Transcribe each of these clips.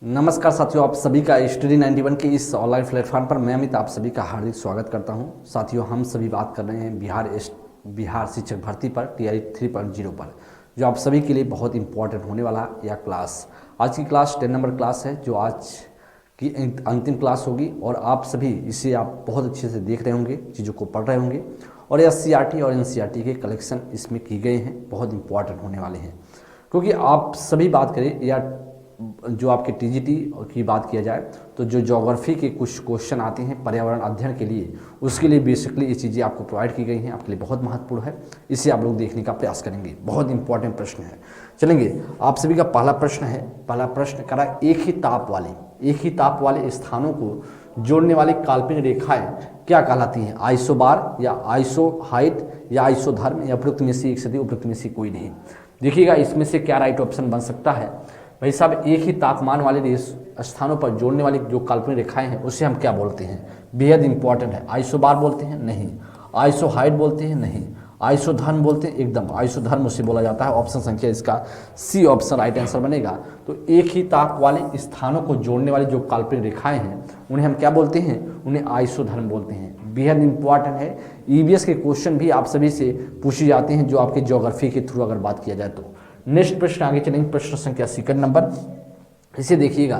नमस्कार साथियों, आप सभी का स्टडी 91 के इस ऑनलाइन प्लेटफॉर्म पर मैं अमित आप सभी का हार्दिक स्वागत करता हूं। साथियों, हम सभी बात कर रहे हैं बिहार शिक्षक भर्ती पर टीआरई 3.0 पर, जो आप सभी के लिए बहुत इंपॉर्टेंट होने वाला यह क्लास। आज की क्लास 10 नंबर क्लास है, जो आज की अंतिम क्लास होगी और आप सभी इसे आप बहुत अच्छे से देख रहे होंगे, चीज़ों को पढ़ रहे होंगे और एससीईआरटी और एनसीईआरटी के कलेक्शन इसमें की गए हैं, बहुत इंपॉर्टेंट होने वाले हैं। क्योंकि आप सभी बात करें या जो आपके टीजीटी की बात किया जाए तो जो ज्योग्राफी के कुछ क्वेश्चन आते हैं पर्यावरण अध्ययन के लिए, उसके लिए बेसिकली ये चीज़ें आपको प्रोवाइड की गई हैं, आपके लिए बहुत महत्वपूर्ण है। इसे आप लोग देखने का प्रयास करेंगे, बहुत इंपॉर्टेंट प्रश्न है। चलेंगे, आप सभी का पहला प्रश्न है। पहला प्रश्न करा, एक ही ताप वाले स्थानों को जोड़ने वाली काल्पनिक रेखाएं क्या कहलाती हैं? आइसोबार या आइसोहाइट या आइसोधर्म या उपयुक्त में से एक से उपयुक्त में से कोई नहीं। देखिएगा इसमें से क्या राइट ऑप्शन बन सकता है भाई साहब। एक ही तापमान वाले स्थानों पर जोड़ने वाली जो काल्पनिक रेखाएं हैं उसे हम क्या बोलते हैं? बेहद इंपॉर्टेंट है। आइसोबार बोलते हैं? नहीं। आइसोहाइट बोलते हैं? नहीं। आइसोधर्म बोलते हैं? एकदम आइसोधर्म उसे बोला जाता है। ऑप्शन संख्या इसका सी ऑप्शन राइट आंसर बनेगा। तो एक ही ताप वाले स्थानों को जोड़ने वाली जो काल्पनिक रेखाएं हैं उन्हें हम क्या बोलते हैं? उन्हें आइसोधर्म बोलते हैं। बेहद इंपॉर्टेंट है। ईवीएस के क्वेश्चन भी आप सभी से पूछे जाते हैं, जो आपके ज्योग्राफी के थ्रू अगर बात किया जाए तो। नेक्स्ट प्रश्न आगे चलेंगे, प्रश्न संख्या 2 नंबर। इसे देखिएगा,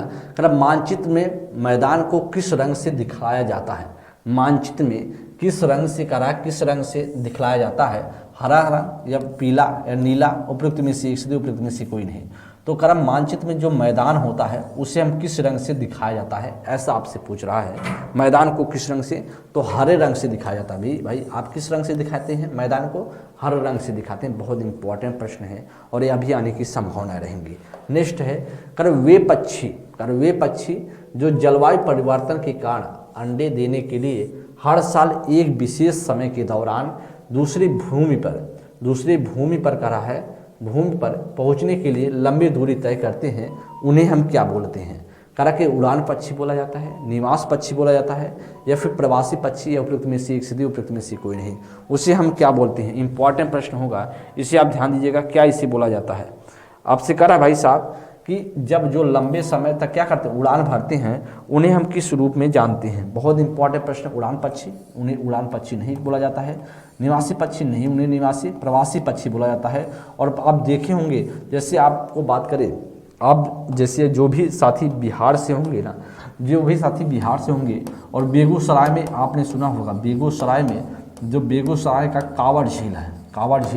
मानचित्र में मैदान को किस रंग से दिखाया जाता है? मानचित्र में किस रंग से दिखलाया जाता है? हरा रंग या पीला या नीला? उपयुक्त में से एक से उपयुक्त में से कोई नहीं। तो करम मानचित्र में जो मैदान होता है उसे हम किस रंग से दिखाया जाता है, ऐसा आपसे पूछ रहा है। मैदान को किस रंग से? तो हरे रंग से दिखाया जाता है। भाई आप किस रंग से दिखाते हैं? मैदान को हरे रंग से दिखाते हैं। बहुत इंपॉर्टेंट प्रश्न है और ये अभी आने की संभावना रहेंगी। नेक्स्ट है, वे पक्षी जो जलवायु परिवर्तन के कारण अंडे देने के लिए हर साल एक विशेष समय के दौरान दूसरी भूमि पर पहुंचने के लिए लंबी दूरी तय करते हैं, उन्हें हम क्या बोलते हैं? करा के उड़ान पक्षी बोला जाता है, निवास पक्षी बोला जाता है या फिर प्रवासी पक्षी या उपयुक्त में से एक से उपयुक्त में से कोई नहीं। उसे हम क्या बोलते हैं? इंपॉर्टेंट प्रश्न होगा, इसे आप ध्यान दीजिएगा। क्या इसे बोला जाता है? आपसे करा भाई साहब कि जब जो लंबे समय तक क्या करते हैं, उड़ान भरते हैं, उन्हें हम किस रूप में जानते हैं? बहुत इंपॉर्टेंट प्रश्न। उड़ान पक्षी, उन्हें उड़ान पक्षी नहीं बोला जाता है। निवासी पक्षी नहीं, उन्हें निवासी प्रवासी पक्षी बोला जाता है। और आप देखे होंगे, जैसे आपको बात करें, आप जैसे जो भी साथी बिहार से होंगे और बेगूसराय में आपने सुना होगा, बेगूसराय का कावड़ झील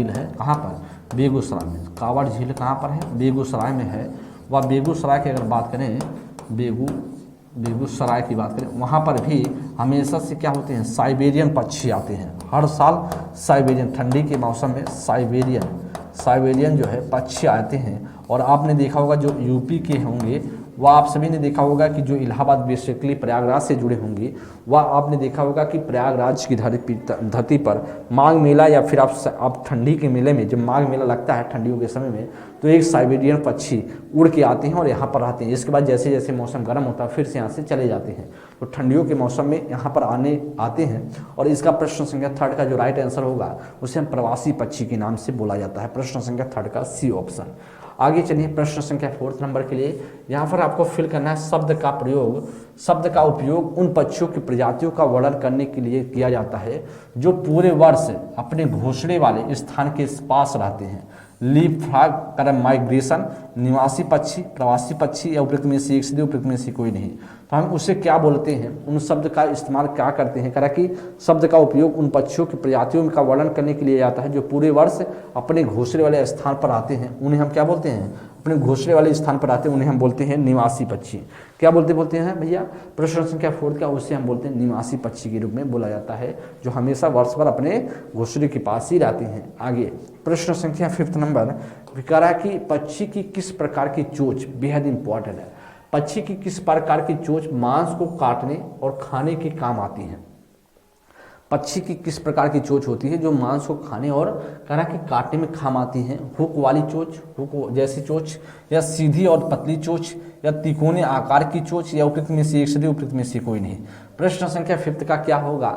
है कहाँ पर? बेगूसराय में। कावड़ झील कहाँ पर है? बेगूसराय में है। वह बेगूसराय की अगर बात करें, बेगूसराय की बात करें, वहाँ पर भी हमेशा से क्या होते हैं? साइबेरियन पक्षी आते हैं हर साल। साइबेरियन, ठंडी के मौसम में साइबेरियन जो है पक्षी आते हैं। और आपने देखा होगा जो यूपी के होंगे, वह आप सभी ने देखा होगा कि जो इलाहाबाद बेसिकली प्रयागराज से जुड़े होंगे, वह आपने देखा होगा कि प्रयागराज की धरती पर माघ मेला या फिर आप ठंडी के मेले में, जब माघ मेला लगता है ठंडियों के समय में, तो एक साइबेरियन पक्षी उड़ के आते हैं और यहाँ पर रहते हैं। इसके बाद जैसे जैसे मौसम गर्म होता है फिर से यहाँ से चले जाते हैं। तो ठंडियों के मौसम में यहाँ पर आते हैं। और इसका प्रश्न संख्या 3 का जो राइट आंसर होगा उसे हम प्रवासी पक्षी के नाम से बोला जाता है। प्रश्न संख्या 3 का सी ऑप्शन। आगे चलिए, प्रश्न संख्या 4 नंबर के लिए। यहाँ पर आपको फिल करना है शब्द का उपयोग उन पक्षियों की प्रजातियों का वर्णन करने के लिए किया जाता है जो पूरे वर्ष अपने घोंसले वाले स्थान के पास रहते हैं। लीप फ्रॉग, करम माइग्रेशन, निवासी पक्षी, प्रवासी पक्षी या उपयुक्त में से एक से उपयुक्त में से कोई नहीं। तो हम उसे क्या बोलते हैं? उन शब्द का इस्तेमाल क्या करते हैं? करा कि शब्द का उपयोग उन पक्षियों की प्रजातियों का वर्णन करने के लिए जाता है जो पूरे वर्ष अपने घोंसले वाले स्थान पर आते हैं, उन्हें हम क्या बोलते हैं? अपने घोंसले वाले स्थान पर आते हैं, उन्हें हम बोलते हैं निवासी पक्षी। क्या बोलते हैं भैया? प्रश्न संख्या 4 का उसे हम बोलते हैं निवासी पक्षी के रूप में बोला जाता है, जो हमेशा वर्ष भर अपने घोंसले के पास ही रहते हैं। आगे प्रश्न संख्या 5 नंबर, करा कि पक्षी की किस प्रकार की चोंच, बेहद इंपॉर्टेंट है, पक्षी की किस प्रकार की चोंच मांस को काटने और खाने के काम आती है? पक्षी की किस प्रकार की चोंच होती है जो मांस को खाने और करा के काटने में काम आती है? हुक वाली चोंच, हुक जैसी चोंच, या सीधी और पतली चोंच, या तिकोने आकार की चोंच, या उपयुक्त में से एक से उपयुक्त में से कोई नहीं। प्रश्न संख्या 5 का क्या होगा?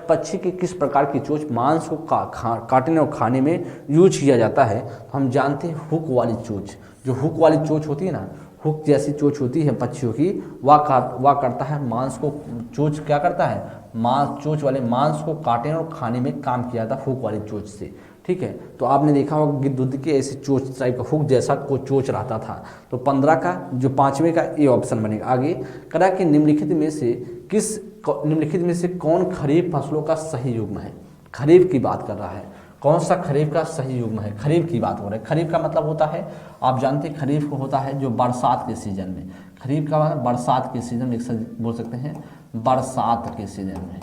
पक्षी की किस प्रकार की चोंच मांस को काटने और खाने में यूज किया जाता है? हम जानते हैं हुक वाली चोंच। जो हुक वाली चोंच होती है ना, हुक जैसी चोंच होती है पक्षियों की, वह करता है मांस को, चोंच क्या करता है, मांस, चोंच वाले मांस को काटने और खाने में काम किया जाता हुक वाली चोंच से। ठीक है, तो आपने देखा होगा गिद्धों की ऐसे चोंच टाइप का हुक जैसा को चोंच रहता था। तो 15 का जो 5वें का ये ऑप्शन बनेगा। आगे करा कि निम्नलिखित में से कौन खरीफ फसलों का सही युग्म है। खरीफ की बात कर रहा है, कौन सा खरीफ का सही युग्म है, खरीफ की बात हो रही है। खरीफ का मतलब होता है, आप जानते हैं खरीफ को होता है जो बरसात के सीजन में, खरीफ का मतलब बरसात के सीजन में बोल सकते हैं, बरसात के सीजन में,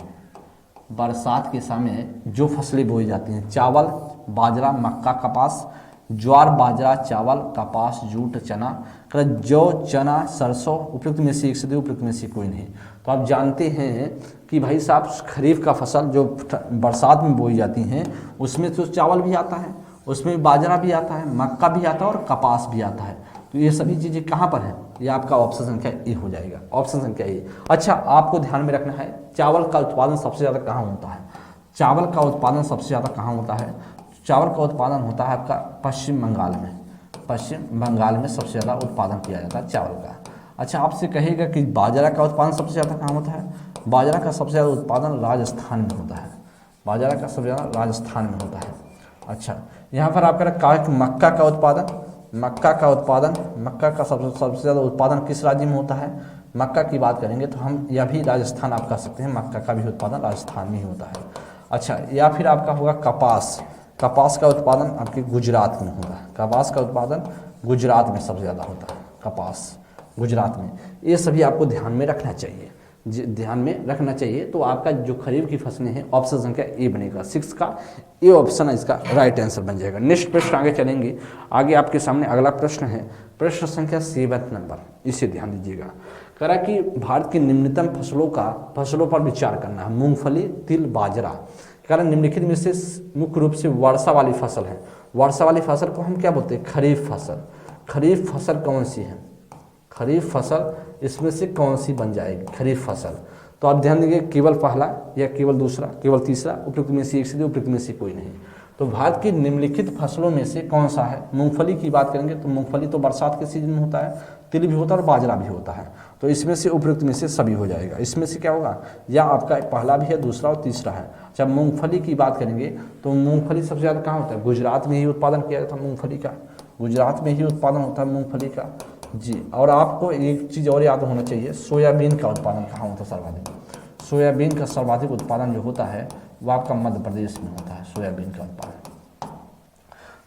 बरसात के समय जो फसलें बोई जाती हैं, चावल, बाजरा, मक्का, कपास, ज्वार, बाजरा, चावल, कपास, जूट, चना, जौ, चना, सरसों, उपयुक्त में से एक से दो, उपयुक्त में से कोई नहीं। तो आप जानते हैं कि भाई साहब खरीफ का फसल जो बरसात में बोई जाती हैं उसमें तो चावल भी आता है, उसमें बाजरा भी आता है, मक्का भी आता है और कपास भी आता है। तो ये सभी चीज़ें कहाँ पर हैं, ये आपका ऑप्शन संख्या ए हो जाएगा, ऑप्शन संख्या ए। अच्छा, आपको ध्यान में रखना है चावल का उत्पादन सबसे ज़्यादा कहाँ होता है, चावल का उत्पादन सबसे ज़्यादा कहाँ होता है, चावल का उत्पादन होता है आपका पश्चिम बंगाल में, पश्चिम बंगाल में सबसे ज़्यादा उत्पादन किया जाता है चावल का। अच्छा, आपसे कहेगा कि बाजरा का उत्पादन सबसे ज़्यादा कहाँ होता है, बाजरा का सबसे ज़्यादा उत्पादन राजस्थान में होता है, बाजरा का सबसे ज़्यादा राजस्थान में होता है। अच्छा, यहाँ पर आपका कहा कि मक्का का उत्पादन, मक्का का सबसे ज़्यादा उत्पादन किस राज्य में होता है, मक्का की बात करेंगे तो हम यह भी राजस्थान आप कह सकते हैं, मक्का का भी उत्पादन राजस्थान में ही होता है। अच्छा, या फिर आपका होगा कपास, कपास का उत्पादन आपके गुजरात में होगा, कपास का उत्पादन गुजरात में सबसे ज़्यादा होता है, कपास गुजरात में। ये सभी आपको ध्यान में रखना चाहिए, ध्यान में रखना चाहिए। तो आपका जो खरीफ की फसलें हैं ऑप्शन संख्या ए बनेगा, 6 का ए ऑप्शन इसका राइट आंसर बन जाएगा। नेक्स्ट प्रश्न आगे चलेंगे। आगे आपके सामने अगला प्रश्न है, प्रश्न संख्या 7 नंबर, इसे ध्यान दीजिएगा। करा कि भारत की निम्नतम फसलों पर विचार करना है, मूंगफली, तिल, बाजरा। कारण निम्नलिखित में से मुख्य रूप से वर्षा वाली फसल है, वर्षा वाली फसल को हम क्या बोलते हैं, खरीफ फसल। खरीफ फसल कौन सी है, खरीफ फसल इसमें से कौन सी बन जाएगी खरीफ फसल। तो आप ध्यान दीजिए, केवल पहला या केवल दूसरा, केवल तीसरा, उपयुक्त में से एक से दो, उपयुक्त में से कोई नहीं। तो भारत की निम्नलिखित फसलों में से कौन सा है, मूंगफली की बात करेंगे तो मूंगफली तो बरसात के सीजन में होता है, तिल भी होता है और बाजरा भी होता है। तो इसमें से उपयुक्त में से सभी हो जाएगा। इसमें से क्या होगा, या आपका पहला भी है, दूसरा और तीसरा है। जब मूंगफली की बात करेंगे तो मूंगफली सबसे ज़्यादा कहाँ होता है, गुजरात में ही उत्पादन किया जाता है मूंगफली का, गुजरात में ही उत्पादन होता है मूंगफली का जी। और आपको एक चीज़ और याद होना चाहिए, सोयाबीन का उत्पादन कहाँ होता है सर्वाधिक, सोयाबीन का सर्वाधिक उत्पादन जो होता है वह आपका मध्य प्रदेश में होता है, सोयाबीन का उत्पादन।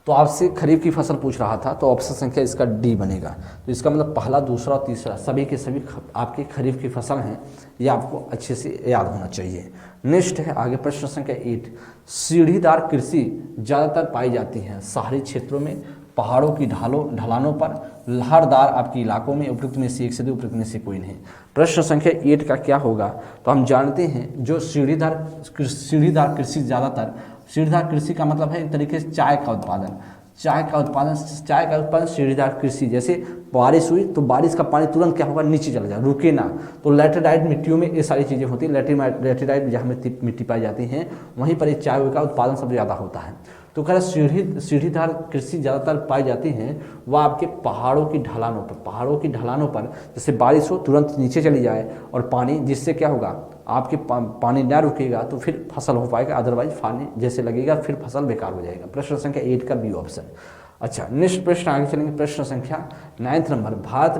तो आपसे खरीफ की फसल पूछ रहा था तो ऑप्शन संख्या इसका डी बनेगा। तो इसका मतलब पहला, दूसरा और तीसरा सभी के सभी आपके खरीफ की फसल हैं, ये आपको अच्छे से याद होना चाहिए। नेक्स्ट है आगे प्रश्न संख्या 8, सीढ़ीदार कृषि ज़्यादातर पाई जाती है शहरी क्षेत्रों में, पहाड़ों की ढलानों पर, लहरदार आपके इलाकों में, उपयुक्त में से एक से दो, उपयुक्त में से कोई नहीं। प्रश्न संख्या 8 का क्या होगा, तो हम जानते हैं जो सीढ़ीदार कृषि ज़्यादातर, सीढ़ीदार कृषि का मतलब है एक तरीके से चाय का उत्पादन सीढ़ीदार कृषि। जैसे बारिश हुई तो बारिश का पानी तुरंत क्या होगा, नीचे चला जाए, रुके ना। तो लैटेराइट मिट्टियों में ये सारी चीज़ें होती हैं, लैटेराइट जहाँ में मिट्टी पाई जाती हैं वहीं पर ये चाय का उत्पादन सबसे ज़्यादा होता है। तो कह रहे सीढ़ीदार कृषि ज़्यादातर पाई जाती हैं वह आपके पहाड़ों की ढलानों पर जैसे बारिश हो तुरंत नीचे चली जाए और पानी, जिससे क्या होगा आपके पानी ना रुकेगा तो फिर फसल हो पाएगा, अदरवाइज पानी जैसे लगेगा फिर फसल बेकार हो जाएगा। प्रश्न संख्या 8 का बी ऑप्शन। अच्छा, नेक्स्ट प्रश्न आगे चलेंगे, प्रश्न संख्या 9 नंबर। भारत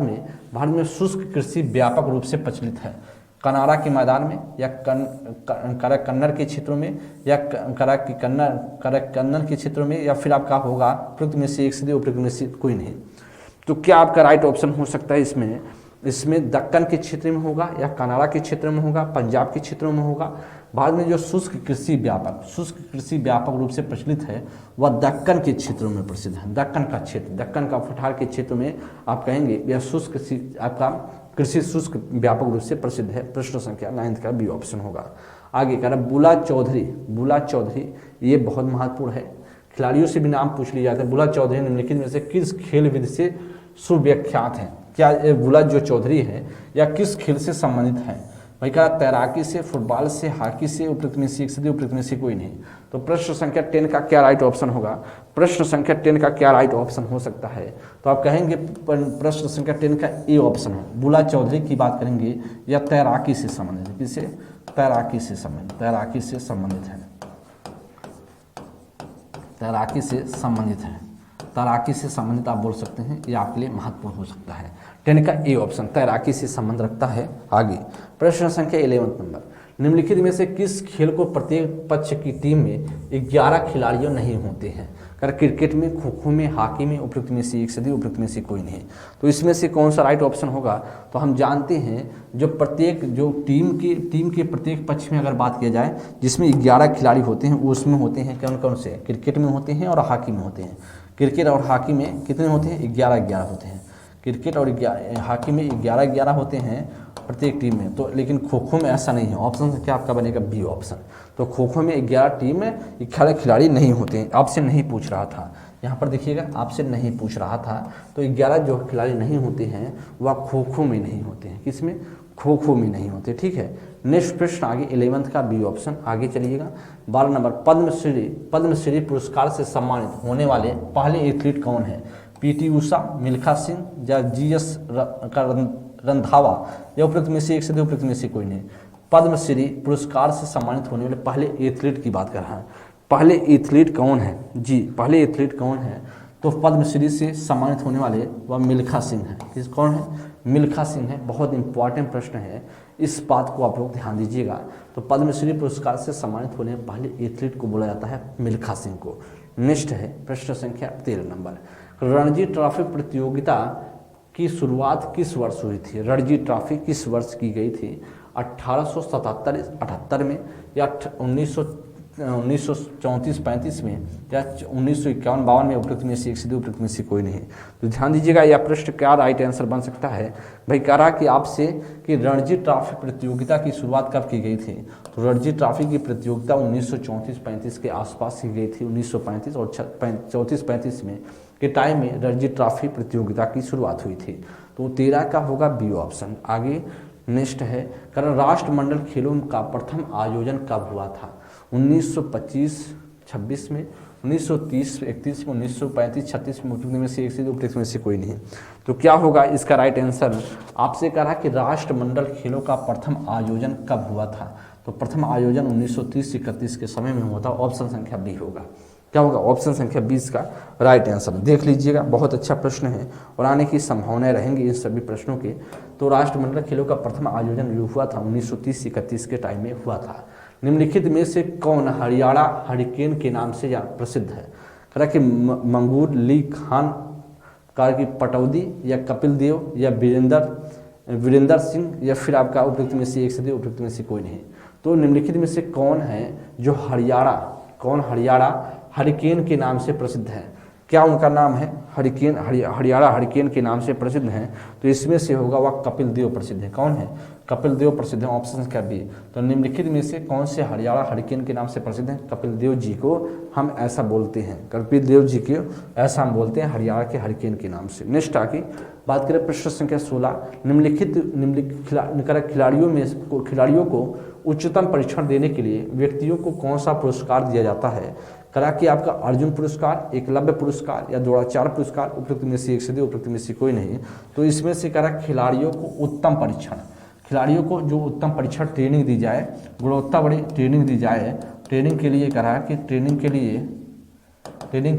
में शुष्क कृषि व्यापक रूप से प्रचलित है, कनारा के मैदान में या कन्नड़ के क्षेत्रों में या कन्नड़ के क्षेत्रों में, या फिर आपका होगा उपयुक्त में से एक से दो, उपयुक्त में से कोई नहीं। तो क्या आपका राइट ऑप्शन हो सकता है इसमें दक्कन के क्षेत्र में होगा या कनारा के क्षेत्र में होगा, पंजाब के क्षेत्रों में होगा। भारत में जो शुष्क कृषि व्यापक रूप से प्रचलित है वह दक्कन के क्षेत्रों में प्रसिद्ध है। दक्कन का पठार के क्षेत्र में आप कहेंगे यह शुष्क आपका कृषि शुष्क व्यापक रूप से प्रसिद्ध है। प्रश्न संख्या 9 का बी ऑप्शन होगा। आगे कह रहा बुला चौधरी, ये बहुत महत्वपूर्ण है, खिलाड़ियों से भी नाम पूछ लिया जाता है। बुला चौधरी निम्नलिखित में से किस खेल विधि से सुव्याख्यात हैं? क्या बुला जो चौधरी है या किस खेल से संबंधित है? भाई कहा तैराकी से, फुटबॉल से, हॉकी से, उपयुक्त में से एक से अधिक, उपयुक्त में से कोई नहीं। तो प्रश्न संख्या 10 का क्या राइट ऑप्शन होगा? प्रश्न संख्या 10 का क्या राइट ऑप्शन हो सकता है? तो आप कहेंगे प्रश्न संख्या 10 का ए ऑप्शन है, बुला चौधरी की बात करेंगे या तैराकी से संबंधित है। किसे? तैराकी से संबंधित, तैराकी से संबंधित है, तैराकी से संबंधित है, तैराकी से संबंधित आप बोल सकते हैं, ये आपके लिए महत्वपूर्ण हो सकता है। 10 का ए ऑप्शन तैराकी से संबंध रखता है। आगे प्रश्न संख्या 11 नंबर, निम्नलिखित में से किस खेल को प्रत्येक पक्ष की टीम में 11 खिलाड़ियों नहीं होते हैं? कर क्रिकेट में, खो खो में, हॉकी में, उपयुक्त में से एक से अधिक, उपयुक्त में से कोई नहीं। तो इसमें से कौन सा राइट ऑप्शन होगा? तो हम जानते हैं जो टीम के प्रत्येक पक्ष में अगर बात किया जाए जिसमें 11 खिलाड़ी होते हैं, उसमें होते हैं कौन कौन से? क्रिकेट में होते हैं और हॉकी में होते हैं। क्रिकेट और हॉकी में कितने होते हैं? 11 होते हैं। क्रिकेट और हॉकी में 11 होते हैं प्रत्येक टीम में। तो लेकिन खो खो में ऐसा नहीं है। ऑप्शन क्या आपका बनेगा? B option. तो खो खो में 11 टीम में 11 खिलाड़ी नहीं होते हैं। आपसे नहीं पूछ रहा था, यहाँ पर देखिएगा आपसे नहीं पूछ रहा था। तो 11 जो खिलाड़ी नहीं होते हैं वह खो खो में नहीं होते हैं। किसमें? खो खो में नहीं होते। ठीक है, नेक्स्ट प्रश्न आगे 11th का बी ऑप्शन। आगे चलिएगा 12 नंबर, पद्मश्री पुरस्कार से सम्मानित होने वाले पहले एथलीट कौन है? पीटी उषा, मिल्खा सिंह या जीएस रंधावा या उपयुक्त में से एक से अधिक, उपयुक्त में से कोई नहीं। पद्मश्री पुरस्कार से सम्मानित होने वाले पहले एथलीट की बात कर रहा है। पहले एथलीट कौन है जी? पहले एथलीट कौन है? तो पद्मश्री से सम्मानित होने वाले वह मिल्खा सिंह है। किस कौन है? मिल्खा सिंह है। बहुत इंपॉर्टेंट प्रश्न है, इस बात को आप लोग ध्यान दीजिएगा। तो पद्मश्री पुरस्कार से सम्मानित होने पहले एथलीट को बोला जाता है मिल्खा सिंह को। नेक्स्ट है प्रश्न संख्या 13 नंबर, रणजी ट्रॉफी प्रतियोगिता की शुरुआत किस वर्ष हुई थी? रणजी ट्रॉफी किस वर्ष की गई थी? 1877-78 में या 1934-35 में या 1951-52 में? उपयुक्त में से एक से दो, उपयुक्त में से कोई नहीं। तो ध्यान दीजिएगा यह प्रश्न क्या राइट आंसर बन सकता है? भाई कह रहा कि आपसे कि रणजी ट्रॉफी प्रतियोगिता की शुरुआत कब की गई थी? तो रणजी ट्रॉफी की प्रतियोगिता 1934-35 के आसपास की गई थी। 1935 और 34-35 में के टाइम में रणजी ट्रॉफी प्रतियोगिता की शुरुआत हुई थी। तो 13 का होगा बी ऑप्शन। आगे नेक्स्ट है, कारण राष्ट्रमंडल खेलों का प्रथम आयोजन कब हुआ था? 1925-26 में, 1930-31 में, 1935-36 में? उपयुक्त में से एक से, उपयुक्त में से कोई नहीं। तो क्या होगा इसका राइट आंसर? आपसे कह रहा कि राष्ट्रमंडल खेलों का प्रथम आयोजन कब हुआ था? तो प्रथम आयोजन 1930-31 के समय में हुआ था। ऑप्शन संख्या बी होगा। क्या होगा? ऑप्शन संख्या 20 का राइट आंसर। देख लीजिएगा, बहुत अच्छा प्रश्न है और आने की संभावनाएं रहेंगी इन सभी प्रश्नों के। तो राष्ट्रमंडल खेलों का प्रथम आयोजन जो हुआ था 1930-31 के टाइम में हुआ था। निम्नलिखित में से कौन हरियाणा हरिकेन के नाम से प्रसिद्ध है? कह कि मंगूर ली खान, कहा कि पटौदी या कपिल देव या वीरेंद्र सिंह या फिर आपका उपयुक्त में से एक से, उपयुक्त में से कोई नहीं। तो निम्नलिखित में से कौन है जो हरियाणा हरिकेन के नाम से प्रसिद्ध है? क्या उनका नाम है? हरियाणा हरिकेन के नाम से प्रसिद्ध हैं। तो इसमें से होगा वह कपिल देव प्रसिद्ध है। कौन है? कपिल देव प्रसिद्ध है। ऑप्शन क्या बी। तो निम्नलिखित में से कौन से हरियाणा हरिकेन के नाम से प्रसिद्ध हैं? कपिल देव जी को हम ऐसा बोलते हैं, कपिल देव जी को ऐसा हम बोलते हैं हरियाणा के हरिकेन के नाम से। नेक्स्ट आगे बात करें प्रश्न संख्या 16, निम्नलिखित खिलाड़ियों को उच्चतम परीक्षण देने के लिए व्यक्तियों को कौन सा पुरस्कार दिया जाता है? करा कि आपका अर्जुन पुरस्कार, एकलव्य पुरस्कार या द्रोणाचार्य पुरस्कार? उपयुक्त में से एक से, उपयुक्त में से कोई नहीं। तो इसमें से करा खिलाड़ियों को उत्तम परीक्षण, खिलाड़ियों को जो उत्तम परीक्षण ट्रेनिंग दी जाए, गुणवत्ता बड़ी ट्रेनिंग दी जाए, ट्रेनिंग के लिए करा कि ट्रेनिंग के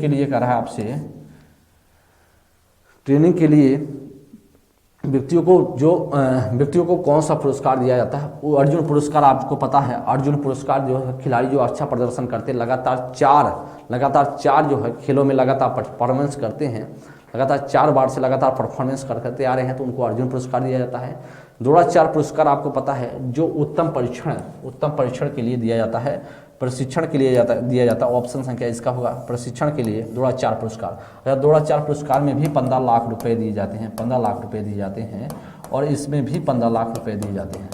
लिए करा है आपसे, ट्रेनिंग के लिए व्यक्तियों को कौन सा पुरस्कार दिया जाता है? वो अर्जुन पुरस्कार। आपको पता है अर्जुन पुरस्कार जो है खिलाड़ी जो अच्छा प्रदर्शन करते हैं, लगातार चार जो है खेलों में लगातार परफॉर्मेंस करते हैं, लगातार 4 बार से लगातार परफॉर्मेंस करते आ रहे हैं, तो उनको अर्जुन पुरस्कार दिया जाता है। द्रोणाचार्य पुरस्कार आपको पता है जो उत्तम परीक्षण के लिए दिया जाता है, प्रशिक्षण के लिए दिया जाता है। ऑप्शन संख्या इसका होगा प्रशिक्षण के लिए द्रोणाचार्य पुरस्कार। द्रोणाचार्य पुरस्कार में भी 15 लाख रुपए दिए जाते हैं, 15 लाख रुपए दिए जाते हैं और इसमें भी 15 लाख रुपए दिए जाते हैं।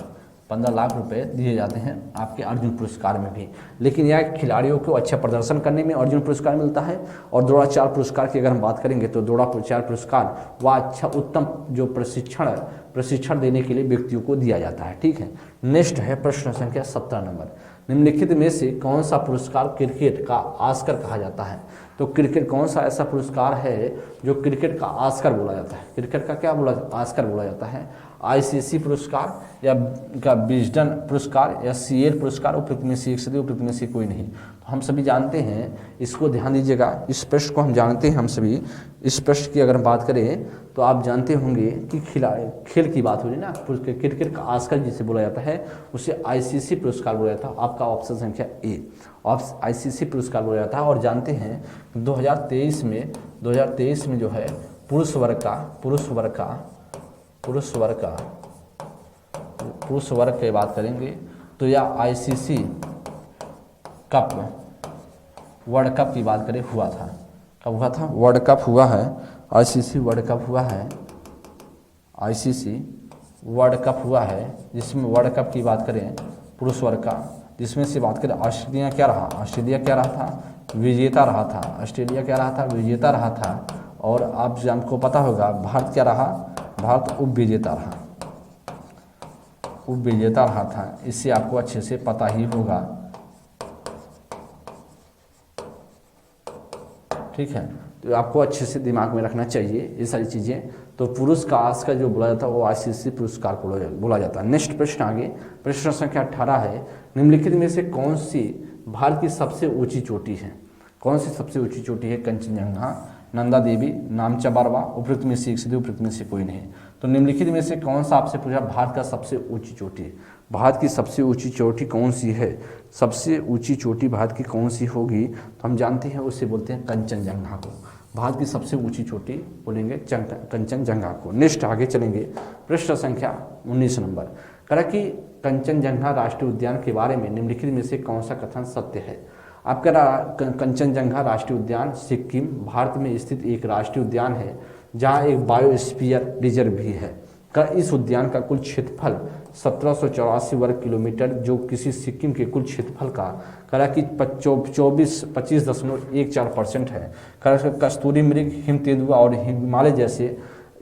15 लाख रुपए दिए जाते हैं आपके अर्जुन पुरस्कार में भी। लेकिन यह खिलाड़ियों को अच्छा प्रदर्शन करने में अर्जुन पुरस्कार मिलता है। और द्रोणाचार्य पुरस्कार की अगर हम बात करेंगे तो द्रोणाचार्य पुरस्कार वह अच्छा उत्तम जो प्रशिक्षण देने के लिए व्यक्तियों को दिया जाता है। ठीक है, नेक्स्ट है प्रश्न संख्या 17 नंबर। निम्नलिखित में से कौन सा पुरस्कार क्रिकेट का ऑस्कर कहा जाता है? तो क्रिकेट कौन सा ऐसा पुरस्कार है जो क्रिकेट का ऑस्कर बोला जाता है? क्रिकेट का क्या ऑस्कर बोला जाता है? आईसीसी पुरस्कार या का विजडन पुरस्कार या सीएल पुरस्कार, उपयुक्त में से एक से उपयुक्त में से कोई नहीं। तो हम सभी जानते हैं, इसको ध्यान दीजिएगा, इस प्रश्न को हम जानते हैं। हम सभी इस प्रश्न की अगर हम बात करें तो आप जानते होंगे कि खेल की बात हो रही है ना, क्रिकेट का ऑस्कर जिसे बोला जाता है उसे आईसीसी पुरस्कार बोला जाता है। आपका ऑप्शन संख्या ए आईसीसी पुरस्कार बोला जाता है। और जानते हैं 2023 में जो है पुरुष वर्ग की बात करेंगे तो यह आईसीसी कप वर्ल्ड कप की बात करें हुआ था। कब हुआ था? वर्ल्ड कप हुआ है, आईसीसी वर्ल्ड कप हुआ है, आईसीसी वर्ल्ड कप हुआ है, जिसमें वर्ल्ड कप की बात करें पुरुष वर्ग का, जिसमें से बात करें ऑस्ट्रेलिया क्या रहा था? विजेता रहा था। ऑस्ट्रेलिया क्या रहा था? विजेता रहा था। और आप हमको पता होगा भारत क्या रहा? भारत उपविजेता रहा था। इससे आपको अच्छे से पता ही होगा। ठीक है, तो आपको अच्छे से दिमाग में रखना चाहिए ये सारी चीज़ें। तो पुरुष का ऑस्कर जो बोला जाता है वो आईसीसी पुरस्कार को बोला जाता है। नेक्स्ट प्रश्न आगे, प्रश्न संख्या 18 है। निम्नलिखित में से कौन सी भारत की सबसे ऊंची चोटी है? कौन सी सबसे ऊंची चोटी है? कंचनजंगा, नंदा देवी, नामचा बारवा, उपयुक्त में से एक से उपयुक्त में से कोई नहीं। तो निम्नलिखित में से कौन सा आपसे पूछा भारत का सबसे ऊंची चोटी? भारत की सबसे ऊंची चोटी कौन सी है? सबसे ऊंची चोटी भारत की कौन सी होगी? तो हम जानते हैं उसे बोलते हैं कंचनजंगा को। भारत की सबसे ऊंची चोटी बोलेंगे कंचनजंगा को। नेक्स्ट आगे चलेंगे, प्रश्न संख्या 19 नंबर। करा कि कंचनजंगा राष्ट्रीय उद्यान के बारे में निम्नलिखित में से कौन सा कथन सत्य है? आपका कंचनजंगा राष्ट्रीय उद्यान सिक्किम भारत में स्थित एक राष्ट्रीय उद्यान है जहां एक बायोस्फीयर रिजर्व भी है। इस उद्यान का कुल क्षेत्रफल 1784 वर्ग किलोमीटर, जो किसी सिक्किम के कुल क्षेत्रफल का कि 25.14% है। कस्तूरी मृग, हिमतेंदुआ और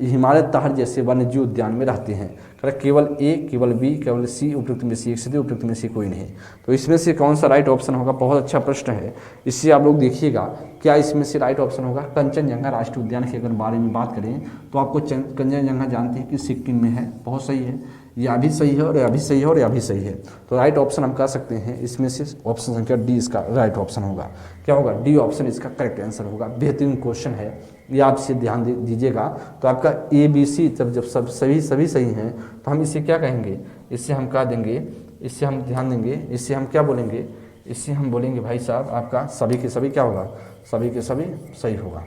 हिमालय तहर जैसे वन्यजीव उद्यान में रहते हैं। केवल ए, केवल बी, केवल सी, उपयुक्त में से एक से उपयुक्त में से कोई नहीं। तो इसमें से कौन सा राइट ऑप्शन होगा? बहुत अच्छा प्रश्न है, इससे आप लोग देखिएगा क्या इसमें से राइट ऑप्शन होगा। कंचनजंगा राष्ट्रीय उद्यान के अगर बारे में बात करें तो आपको कंचनजंगा जानते हैं कि सिक्किम में है। बहुत सही है, यह भी सही है और यह भी सही है और यह भी सही है। तो राइट ऑप्शन हम कह सकते हैं इसमें से ऑप्शन संख्या डी इसका राइट ऑप्शन होगा। क्या होगा? डी ऑप्शन इसका करेक्ट आंसर होगा। बेहतरीन क्वेश्चन है, ये आपसे ध्यान दीजिएगा। तो आपका ए बी सी जब सभी सही हैं तो हम इसे क्या कहेंगे? इससे हम कह देंगे, इससे हम ध्यान देंगे, इससे हम क्या बोलेंगे? इससे हम बोलेंगे भाई साहब आपका सभी के सभी क्या होगा? सभी के सभी सही होगा।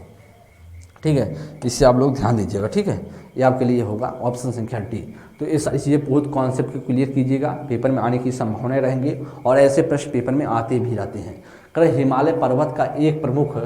ठीक है, इससे आप लोग ध्यान दीजिएगा। ठीक है, ये आपके लिए होगा ऑप्शन संख्या डी। तो ये सारी चीज़ें बहुत कॉन्सेप्ट को क्लियर कीजिएगा, पेपर में आने की संभावनाएं रहेंगी और ऐसे प्रश्न पेपर में आते भी रहते हैं। हिमालय पर्वत का एक प्रमुख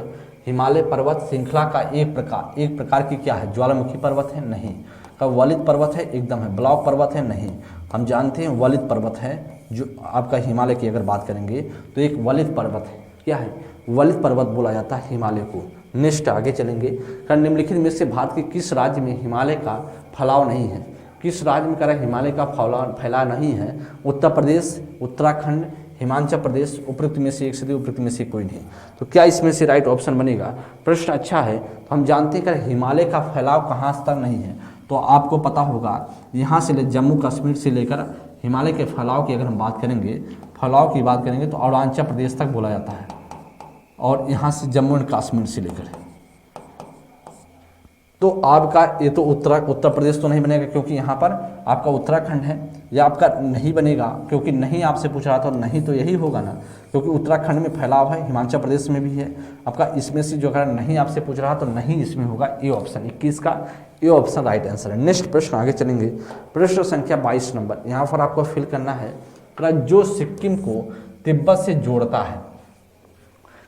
हिमालय पर्वत श्रृंखला का एक प्रकार की क्या है? ज्वालामुखी पर्वत है? नहीं। का वलित पर्वत है? एकदम है। ब्लॉक पर्वत है? नहीं। हम जानते हैं वलित पर्वत है, जो आपका हिमालय की अगर बात करेंगे तो एक वलित पर्वत है। क्या है? वलित पर्वत बोला जाता है हिमालय को। नेक्स्ट आगे चलेंगे, निम्नलिखित में से भारत के किस राज्य में हिमालय का फैलाव नहीं है? किस राज्य में हिमालय का फैलाव नहीं है? उत्तर प्रदेश, उत्तराखंड, हिमाचल प्रदेश, उपयुक्त में से एक से उपयुक्त में से कोई नहीं। तो क्या इसमें से राइट ऑप्शन बनेगा? प्रश्न अच्छा है। तो हम जानते हैं कि हिमालय का फैलाव कहाँ तक नहीं है, तो आपको पता होगा यहाँ से जम्मू कश्मीर से लेकर हिमालय के फैलाव की अगर हम बात करेंगे, तो अरुणाचल प्रदेश तक बोला जाता है, और यहाँ से जम्मू एंड कश्मीर से लेकर, तो आपका ये तो उत्तर प्रदेश तो नहीं बनेगा क्योंकि यहाँ पर आपका उत्तराखंड है। या आपका नहीं बनेगा क्योंकि नहीं आपसे पूछ रहा था, नहीं तो यही होगा ना, क्योंकि उत्तराखंड में फैलाव है, हिमाचल प्रदेश में भी है। आपका इसमें से जो अगर नहीं आपसे पूछ रहा तो नहीं इसमें होगा ए ऑप्शन, 21 का ए ऑप्शन राइट आंसर है। नेक्स्ट प्रश्न आगे चलेंगे, प्रश्न संख्या 22 नंबर। यहाँ पर आपको फिल करना है जो सिक्किम को तिब्बत से जोड़ता है।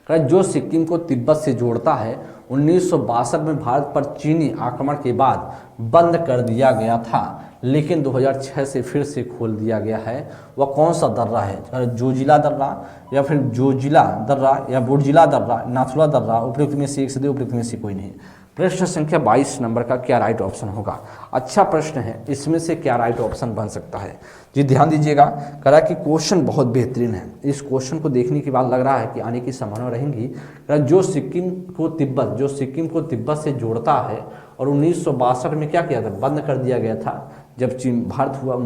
जो सिक्किम को तिब्बत से जोड़ता है 1962 में भारत पर चीनी आक्रमण के बाद बंद कर दिया गया था, लेकिन 2006 से फिर से खोल दिया गया है। वह कौन सा दर्रा है? जोजिला दर्रा या फिर जोजिला दर्रा या बोर्जिला दर्रा, नाथुला दर्रा, उपयुक्त में से एक से दो, उपयुक्त में से कोई नहीं। प्रश्न संख्या 22 नंबर का क्या राइट ऑप्शन होगा? अच्छा प्रश्न है, इसमें से क्या राइट ऑप्शन बन सकता है? जी ध्यान दीजिएगा, करा कि क्वेश्चन बहुत बेहतरीन है। इस क्वेश्चन को देखने के बाद लग रहा है कि आने की संभावना रहेंगी। जो सिक्किम को तिब्बत से जोड़ता है और 1962 में क्या किया था? बंद कर दिया गया था, जब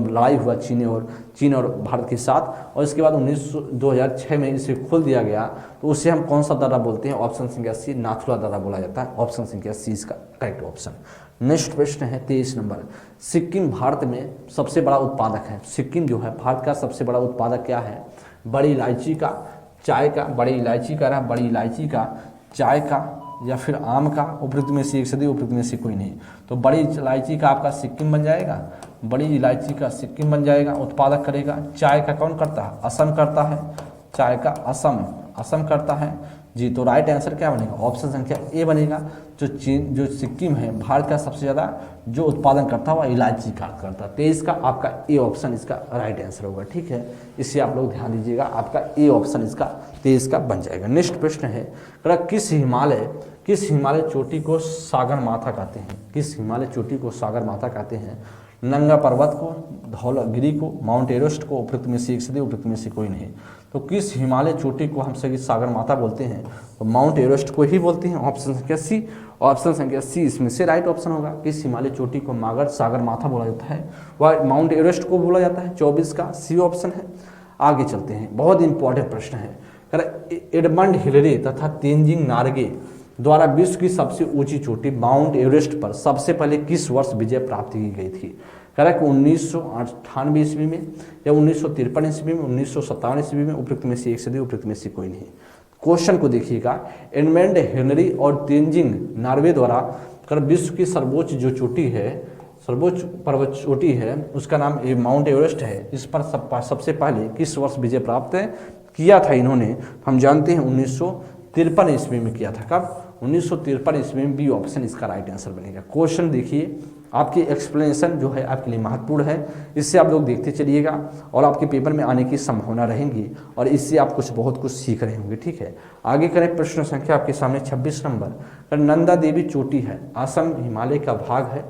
लड़ाई हुआ चीन और भारत के साथ, और इसके बाद 2006 में इसे खोल दिया गया, तो उसे हम कौन सा दर्रा बोलते हैं? ऑप्शन संख्या सी, नाथुला दर्रा बोला जाता है। ऑप्शन संख्या सी इसका करेक्ट ऑप्शन। नेक्स्ट प्रश्न है 23 नंबर। सिक्किम भारत में सबसे बड़ा उत्पादक है। सिक्किम जो है भारत का सबसे बड़ा उत्पादक क्या है? बड़ी इलायची का, चाय का, बड़ी इलायची का, चाय का या फिर आम का, उपयुक्त में से एक से दो, उपयुक्त में से कोई नहीं। तो बड़ी इलायची का आपका सिक्किम बन जाएगा, बड़ी इलायची का सिक्किम बन जाएगा, उत्पादक करेगा। चाय का कौन करता है? असम करता है। चाय का असम करता है जी। तो राइट आंसर क्या बनेगा? ऑप्शन संख्या ए बनेगा। जो सिक्किम है भारत का सबसे ज़्यादा जो उत्पादन करता है वह इलायची का करता है। 23 का आपका ए ऑप्शन इसका राइट आंसर होगा। ठीक है, इससे आप लोग ध्यान दीजिएगा, आपका ए ऑप्शन इसका 23 का बन जाएगा। नेक्स्ट प्रश्न है, किस हिमालय चोटी को सागर माथा कहते हैं? किस हिमालय चोटी को सागर माथा कहते हैं? नंगा पर्वत को, धौलागिरी को, माउंट एवरेस्ट को, उपयुक्त में से एक से दो, उपयुक्त में से कोई नहीं। तो किस हिमालय चोटी को हम सभी सागर माथा बोलते हैं? तो माउंट एवरेस्ट को ही बोलते हैं। ऑप्शन संख्या सी, ऑप्शन संख्या सी इसमें से राइट ऑप्शन होगा। किस हिमालय चोटी को सागर माथा बोला जाता है? वह माउंट एवरेस्ट को बोला जाता है। 24 का सी ऑप्शन है। आगे चलते हैं, बहुत इंपॉर्टेंट प्रश्न है। एडमंड हिलरी तथा तेंजिंग नार्गे द्वारा विश्व की सबसे ऊंची चोटी माउंट एवरेस्ट पर सबसे पहले किस वर्ष विजय प्राप्त की गई थी? कह रहा है कि 1998 ईस्वी में या 1953 ईस्वी में, 1957 ईस्वी में, उपयुक्त में से एक से दो, उपयुक्त में से कोई नहीं। क्वेश्चन को देखिएगा, एडमंड हिलरी और तेंजिंग नार्वे द्वारा विश्व की सर्वोच्च जो चोटी है, सर्वोच्च पर्वत चोटी है, उसका नाम माउंट एवरेस्ट है। इस पर सबसे पहले किस वर्ष विजय प्राप्त किया था इन्होंने? हम जानते हैं 1953 ईस्वी में किया था। कब? 1953 ईस्वी में। बी ऑप्शन इसका राइट आंसर बनेगा। क्वेश्चन देखिए, आपकी एक्सप्लेनेशन जो है आपके लिए महत्वपूर्ण है, इससे आप लोग देखते चलिएगा और आपके पेपर में आने की संभावना रहेंगी और इससे आप बहुत कुछ सीख रहे होंगे। ठीक है, आगे करें। प्रश्न संख्या आपके सामने 26 नंबर। नंदा देवी चोटी है, असम हिमालय का भाग है,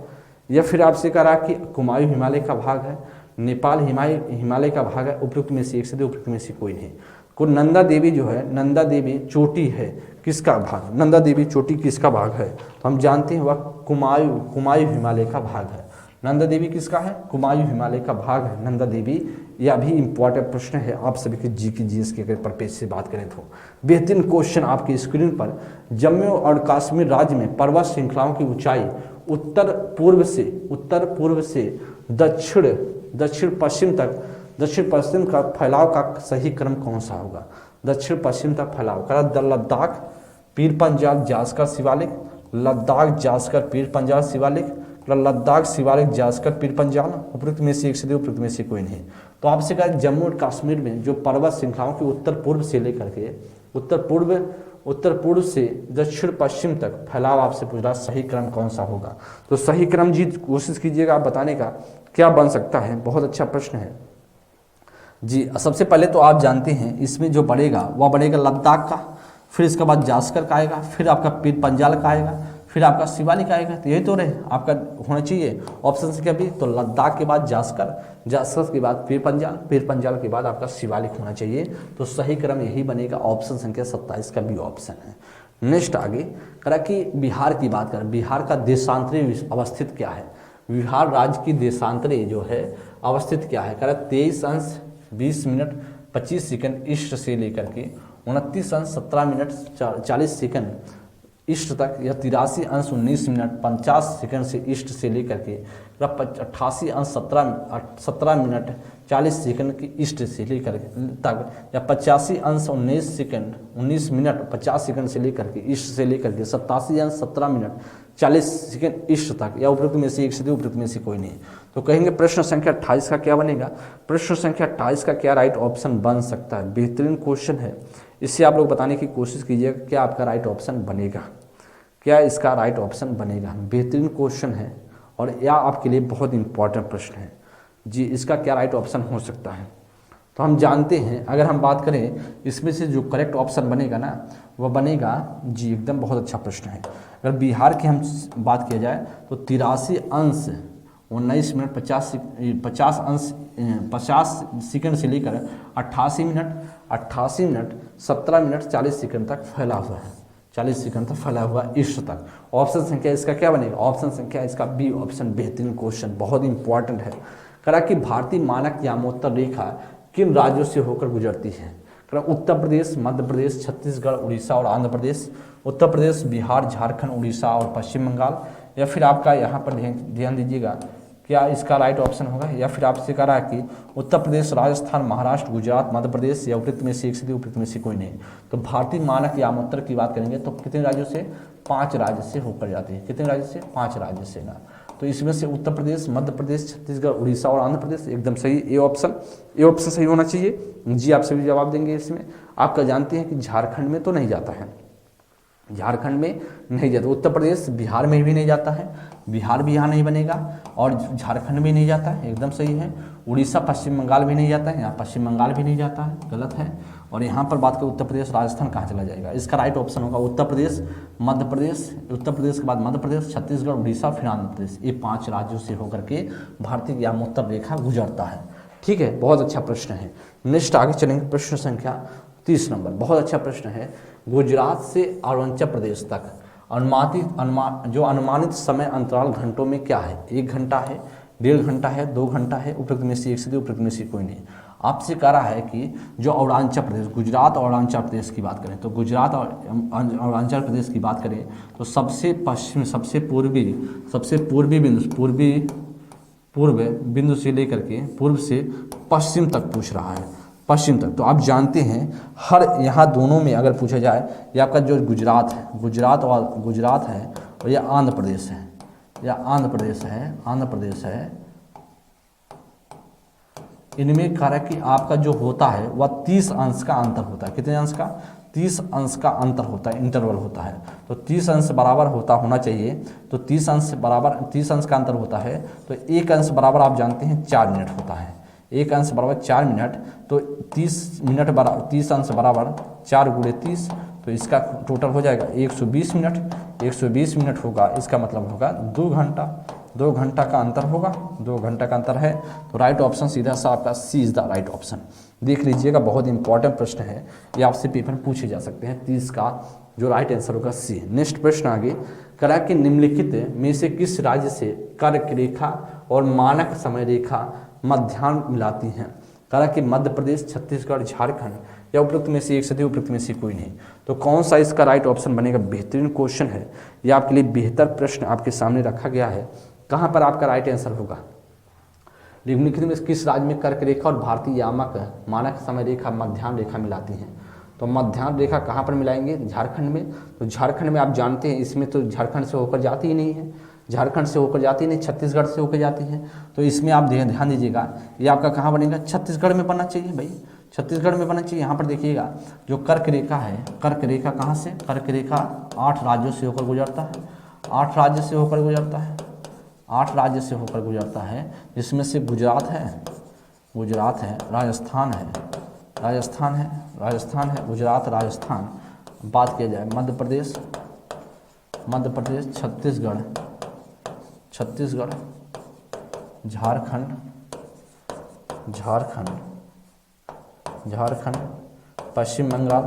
या फिर आपसे कहा कि कुमायूं हिमालय का भाग है, नेपाल हिमालय का भाग है, उपयुक्त में से एक से दो, उपयुक्त में से कोई नहीं। को नंदा देवी जो है, नंदा देवी चोटी है किसका भाग? नंदा देवी चोटी किसका भाग है? तो हम जानते हैं वह कुमायूं हिमालय का भाग है। नंदा देवी किसका है? कुमायूं हिमालय का भाग है नंदा देवी। यह भी इंपॉर्टेंट प्रश्न है आप सभी के जीएस के परपेज से बात करें तो। बेहतरीन क्वेश्चन आपकी स्क्रीन पर। जम्मू और कश्मीर राज्य में पर्वत श्रृंखलाओं की ऊंचाई उत्तर पूर्व से दक्षिण पश्चिम का फैलाव का सही क्रम कौन सा होगा? दक्षिण पश्चिम तक फैलाव कर लद्दाख, पीर पंजाल, जास्कर शिवालिक, लद्दाख, जास्कर, पीर पंजाल, शिवालिक, लद्दाख, शिवालिक, जास्कर, पीर पंजाल, उपयुक्त में से एक से दो, उपयुक्त में से कोई नहीं। तो आपसे कहा जम्मू और कश्मीर में जो पर्वत श्रृंखलाओं की उत्तर पूर्व से लेकर के उत्तर पूर्व से दक्षिण पश्चिम तक फैलाव आपसे पूछ रहा, सही क्रम कौन सा होगा? तो सही क्रम जी कोशिश कीजिएगा आप बताने का क्या बन सकता है। बहुत अच्छा प्रश्न है जी। सबसे पहले तो आप जानते हैं इसमें जो बढ़ेगा वह बढ़ेगा लद्दाख का, फिर इसके बाद जास्कर का आएगा, फिर आपका पीर पंजाल का आएगा, फिर आपका शिवालिक आएगा। तो यही तो रहे आपका होना चाहिए ऑप्शन से क्या भी। तो लद्दाख के बाद जास्कर, जास्कर के बाद पीर पंजाल के बाद आपका शिवालिक होना चाहिए। तो सही क्रम यही बनेगा, ऑप्शन संख्या 27 का भी ऑप्शन है। नेक्स्ट आगे करा कि बिहार की बात करें। बिहार का देशांतरी अवस्थित क्या है? बिहार राज्य की देशांतरी जो है अवस्थित क्या है? करा 23 अंश 20 मिनट 25 सेकंड ईस्ट से लेकर के 29 अंश 17 मिनट 40 सेकंड ईस्ट तक, या 83 अंश 19 मिनट 50 सेकंड से ईस्ट से लेकर के 88 अंश 17 मिनट 40 सेकंड की ईस्ट से लेकर तक, या 85 अंश 19 मिनट 50 सेकंड से लेकर के ईस्ट से लेकर के 87 अंश 17 मिनट 40 सेकंड ईस्ट तक, या उपयुक्त में से एक से दो, उपयुक्त में से कोई नहीं। तो कहेंगे प्रश्न संख्या 28 का क्या बनेगा? प्रश्न संख्या 28 का क्या राइट ऑप्शन बन सकता है? बेहतरीन क्वेश्चन है, इससे आप लोग बताने की कोशिश कीजिएगा क्या आपका राइट ऑप्शन बनेगा, क्या इसका राइट ऑप्शन बनेगा। बेहतरीन क्वेश्चन है और यह आपके लिए बहुत इंपॉर्टेंट प्रश्न है जी, इसका क्या राइट ऑप्शन हो सकता है। तो हम जानते हैं, अगर हम बात करें इसमें से जो करेक्ट ऑप्शन बनेगा ना, वह बनेगा जी, एकदम बहुत अच्छा प्रश्न है। अगर बिहार की हम बात किया जाए तो 83 अंश 19 मिनट 50 सेकंड से लेकर 88 मिनट 17 मिनट 40 सेकंड तक फैला हुआ है, 40 सेकंड तक फैला हुआ ईस्ट तक। ऑप्शन संख्या इसका क्या बनेगा, ऑप्शन संख्या इसका बी ऑप्शन। बेहतरीन क्वेश्चन, बहुत इंपॉर्टेंट है। करा कि भारतीय मानक यामोत्तर रेखा किन राज्यों से होकर गुजरती है। उत्तर प्रदेश, मध्य प्रदेश, छत्तीसगढ़, उड़ीसा और आंध्र प्रदेश। उत्तर प्रदेश, बिहार, झारखंड, उड़ीसा और पश्चिम बंगाल। या फिर आपका यहाँ पर ध्यान दीजिएगा क्या इसका राइट ऑप्शन होगा, या फिर आपसे कह रहा है कि उत्तर प्रदेश, राजस्थान, महाराष्ट्र, गुजरात, मध्य प्रदेश या उपयुक्त में से एक से उपयुक्त में से कोई नहीं। तो भारतीय मानक यामोत्तर की बात करेंगे तो कितने राज्यों से, 5 राज्य से होकर जाती है। कितने राज्य से, 5 राज्य से ना। तो इसमें से उत्तर प्रदेश, मध्य प्रदेश, छत्तीसगढ़, उड़ीसा और आंध्र प्रदेश एकदम सही। ए ऑप्शन सही होना चाहिए जी। आप सभी जवाब देंगे इसमें। आपका जानते हैं कि झारखंड में तो नहीं जाता है, झारखंड में नहीं जाता। उत्तर प्रदेश बिहार में भी नहीं जाता है, बिहार भी यहाँ नहीं बनेगा, और झारखंड भी नहीं जाता है, एकदम सही है। उड़ीसा पश्चिम बंगाल भी नहीं जाता है, यहाँ पश्चिम बंगाल भी नहीं जाता है, गलत है। और यहाँ पर बात करें उत्तर प्रदेश, राजस्थान कहाँ चला जाएगा। इसका राइट ऑप्शन होगा उत्तर प्रदेश, मध्य प्रदेश, उत्तर प्रदेश के बाद मध्य प्रदेश, छत्तीसगढ़, उड़ीसा, फिर आंध्र प्रदेश। ये 5 राज्यों से होकर के भारतीय यामोत्तर रेखा गुजरता है। ठीक है, बहुत अच्छा प्रश्न है। नेक्स्ट आगे चलेंगे, प्रश्न संख्या 30 नंबर, बहुत अच्छा प्रश्न है। गुजरात से अरुणाचल प्रदेश तक अनुमानित समय अंतराल घंटों में क्या है। 1 घंटा है, 1.5 घंटा है, 2 घंटा है, उपयुक्त में से एक से उपयुक्त में से कोई नहीं। आपसे कह रहा है कि जो अरुणाचल प्रदेश, गुजरात और अरुणाचल प्रदेश की बात करें तो गुजरात और अरुणाचल प्रदेश की बात करें तो सबसे पश्चिम, सबसे पूर्वी बिंदु से लेकर के पूर्व से पश्चिम तक पूछ रहा है, पश्चिम तक। तो आप जानते हैं हर यहाँ दोनों में अगर पूछा जाए, ये आपका जो गुजरात है, गुजरात है और यह आंध्र प्रदेश है, आंध्र प्रदेश है। इनमें कह रहा है कि आपका जो होता है वह 30 अंश का अंतर होता है। कितने अंश का, 30 अंश का अंतर होता है, इंटरवल होता है। तो 30 अंश बराबर होना चाहिए। तो 30 अंश का अंतर होता है। तो 1 अंश बराबर आप जानते हैं 4 मिनट होता है। 1 अंश बराबर 4 मिनट, तो 30 अंश बराबर 4 गुणे 30, तो इसका टोटल हो जाएगा 120 मिनट। 120 मिनट होगा, इसका मतलब होगा 2 घंटा। 2 घंटा का अंतर होगा, 2 घंटा का अंतर है। तो राइट ऑप्शन सीधा सा आपका सी इज द राइट ऑप्शन। देख लीजिएगा, बहुत इंपॉर्टेंट प्रश्न है, ये आपसे पेपर में पूछे जा सकते हैं। 30 का जो राइट आंसर होगा सी। नेक्स्ट प्रश्न आगे करा कि निम्नलिखित में से किस राज्य से कर्क रेखा और मानक समय रेखा मध्याह्न मिलाती हैं। करा कि मध्य प्रदेश, छत्तीसगढ़, झारखंड या उपयुक्त में से एक से उपयुक्त में से कोई नहीं। तो कौन सा इसका राइट ऑप्शन बनेगा। बेहतरीन क्वेश्चन है, यह आपके लिए बेहतर प्रश्न आपके सामने रखा गया है। कहाँ पर आपका राइट आंसर होगा। निम्नलिखित में किस राज्य में कर्क रेखा और भारतीय यामक मानक समय रेखा मध्याह्न रेखा मिलाती हैं। तो मध्याह्न रेखा कहाँ पर मिलाएंगे, झारखंड में। तो झारखंड में आप जानते हैं इसमें तो झारखंड से होकर जाती ही नहीं है, झारखंड से होकर जाती नहीं, छत्तीसगढ़ से होकर जाती है। तो इसमें आप ध्यान दीजिएगा, ये आपका कहाँ बनेगा, छत्तीसगढ़ में बनना चाहिए भाई, छत्तीसगढ़ में बनना चाहिए। यहाँ पर देखिएगा जो कर्क रेखा है, कर्क रेखा कहाँ से, कर्क रेखा 8 राज्यों से होकर गुजरता है, 8 राज्य से होकर गुजरता है, 8 राज्य से होकर गुजरता है, जिसमें से गुजरात है, राजस्थान है, गुजरात, राजस्थान। बात किया जाए मध्य प्रदेश, छत्तीसगढ़, झारखंड, पश्चिम बंगाल,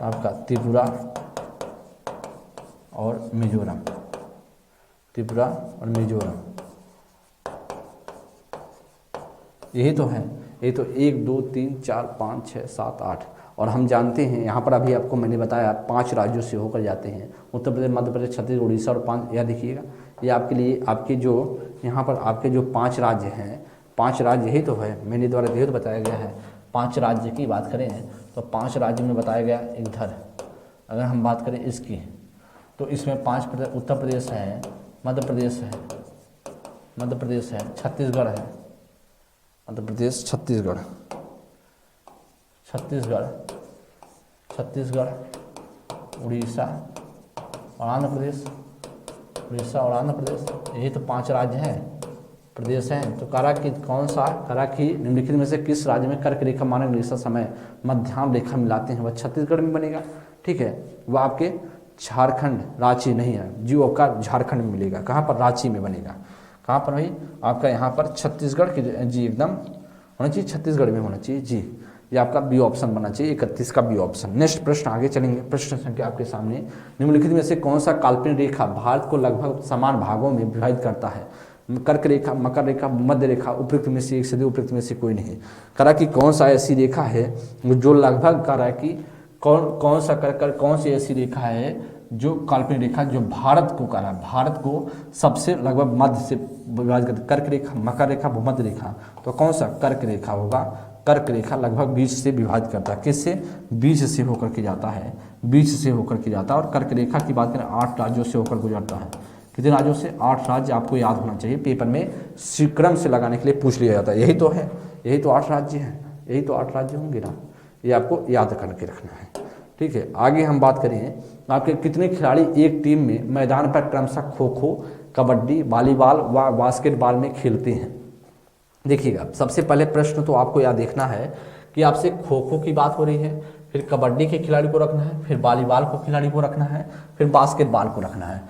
आपका त्रिपुरा और मिजोरम, यही तो है। ये तो 1 2 3 4 5 6 7 8, और हम जानते हैं यहाँ पर अभी आपको मैंने बताया 5 राज्यों से होकर जाते हैं, उत्तर प्रदेश, मध्य प्रदेश, छत्तीसगढ़, उड़ीसा और 5। यह देखिएगा, ये आपके लिए आपके जो यहाँ पर आपके जो 5 राज्य हैं, 5 राज्य यही तो है, मैंने द्वारा यही तो बताया गया है। 5 राज्य की बात करें तो 5 राज्य में बताया गया इधर। अगर हम बात करें इसकी तो इसमें 5 उत्तर प्रदेश है, मध्य प्रदेश है, छत्तीसगढ़ है, मध्य प्रदेश, छत्तीसगढ़, उड़ीसा और आंध्र प्रदेश, उड़ीसा और आंध्र प्रदेश, यही तो 5 राज्य हैं, प्रदेश हैं। तो करा कि कौन सा, करा कि निम्नलिखित में से किस राज्य में कर्क रेखा मानक रेखा समय मध्याह्न रेखा मिलाते हैं, वह छत्तीसगढ़ में बनेगा। ठीक है, वह आपके झारखंड, रांची नहीं है जी, आपका झारखंड में मिलेगा। कहाँ पर, रांची में बनेगा। कहाँ पर भाई, आपका यहाँ पर छत्तीसगढ़ की जी एकदम होना चाहिए, छत्तीसगढ़ में होना चाहिए जी। ये आपका बी ऑप्शन बनना चाहिए, 31 का बी ऑप्शन। नेक्स्ट प्रश्न आगे चलेंगे। प्रश्न संख्या आपके सामने, निम्नलिखित में से कौन सा काल्पनिक रेखा भारत को लगभग समान भागों में विभाजित करता है? कर्क रेखा, मकर रेखा, मध्य रेखा, उपयुक्त में से एक से दो, उपयुक्त में से कोई नहीं। करा कि कौन सा ऐसी रेखा है जो लगभग, करा कि कौन सा कौन सी ऐसी रेखा है जो काल्पनिक रेखा जो भारत को, करा भारत को सबसे लगभग मध्य से विभाजित करती, कर्क रेखा, मकर रेखा, भूमध्य रेखा। तो कौन सा कर्क रेखा होगा? कर्क रेखा लगभग बीच से विभाजित करता है। किससे? बीच से होकर के जाता है, बीच से होकर के जाता है। और कर्क रेखा की बात करें 8 राज्यों से होकर गुजरता है। कितने राज्यों से? 8 राज्य आपको याद होना चाहिए, पेपर में क्रम से लगाने के लिए पूछ लिया जाता है। यही तो है, यही तो 8 राज्य हैं, यही तो 8 राज्य होंगे ना, ये आपको याद करके रखना है। ठीक है, आगे हम बात करें आपके कितने खिलाड़ी एक टीम में मैदान पर क्रमशः खो खो, कबड्डी, वॉलीबॉल व बास्केटबॉल में खेलते हैं? देखिएगा, सबसे पहले प्रश्न तो आपको यह देखना है कि आपसे खो खो की बात हो रही है, फिर कबड्डी के खिलाड़ी को रखना है, फिर वॉलीबॉल को खिलाड़ी को रखना है, फिर बास्केटबॉल को रखना है।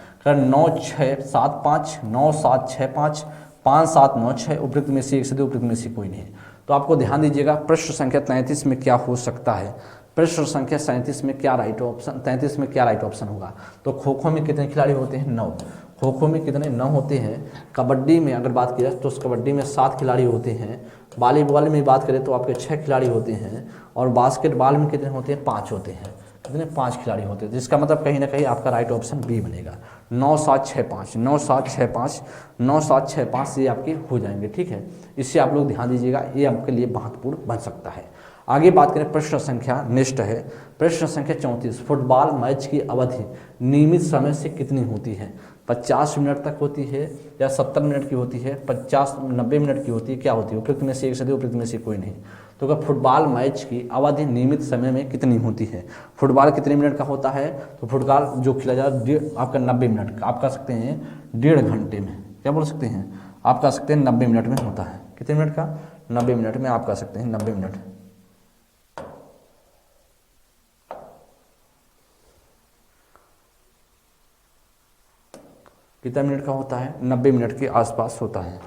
9 6 7 5, 9 7 6 5, 5 7 9 6, उपयुक्त में से एक से दो, उपयुक्त में से कोई नहीं। तो आपको ध्यान दीजिएगा, प्रश्न संख्या 33 में क्या हो सकता है? प्रश्न संख्या 37 में क्या राइट ऑप्शन, 33 में क्या राइट ऑप्शन होगा? तो खो खो में कितने खिलाड़ी होते हैं? 9। खो खो में कितने? 9 होते हैं। कबड्डी में अगर बात की जाए तो उस कबड्डी में 7 खिलाड़ी होते हैं। वॉलीबॉल में बात करें तो आपके 6 खिलाड़ी होते हैं। और बास्केटबॉल में कितने होते हैं? 5 होते हैं। कितने? 5 खिलाड़ी होते हैं। जिसका मतलब कहीं ना कहीं आपका राइट ऑप्शन बी बनेगा। 9 7 6 5, 9 7 6 5, 9 7 6 5 ये आपके हो जाएंगे। ठीक है, इससे आप लोग ध्यान दीजिएगा, ये आपके लिए महत्वपूर्ण बन सकता है। आगे बात करें, प्रश्न संख्या नेक्स्ट है, प्रश्न संख्या 34। फुटबॉल मैच की अवधि नियमित समय से कितनी होती है? 50 मिनट तक होती है या 70 मिनट की होती है, 50-90 मिनट की होती है, क्या होती है? उपयुक्त में से एक से दो, उपयुक्त में से कोई नहीं। तो अगर फुटबॉल मैच की अवधि नियमित समय में कितनी होती है? फुटबॉल कितने मिनट का होता है? तो फुटबॉल जो खेला जाए आपका 90 मिनट का, आप कह सकते हैं 1.5 घंटे में, क्या बोल सकते हैं आप? कह सकते हैं 90 मिनट में होता है। कितने मिनट का? 90 मिनट में आप कह सकते हैं 90 मिनट। कितना मिनट का होता है? 90 मिनट के आसपास होता है।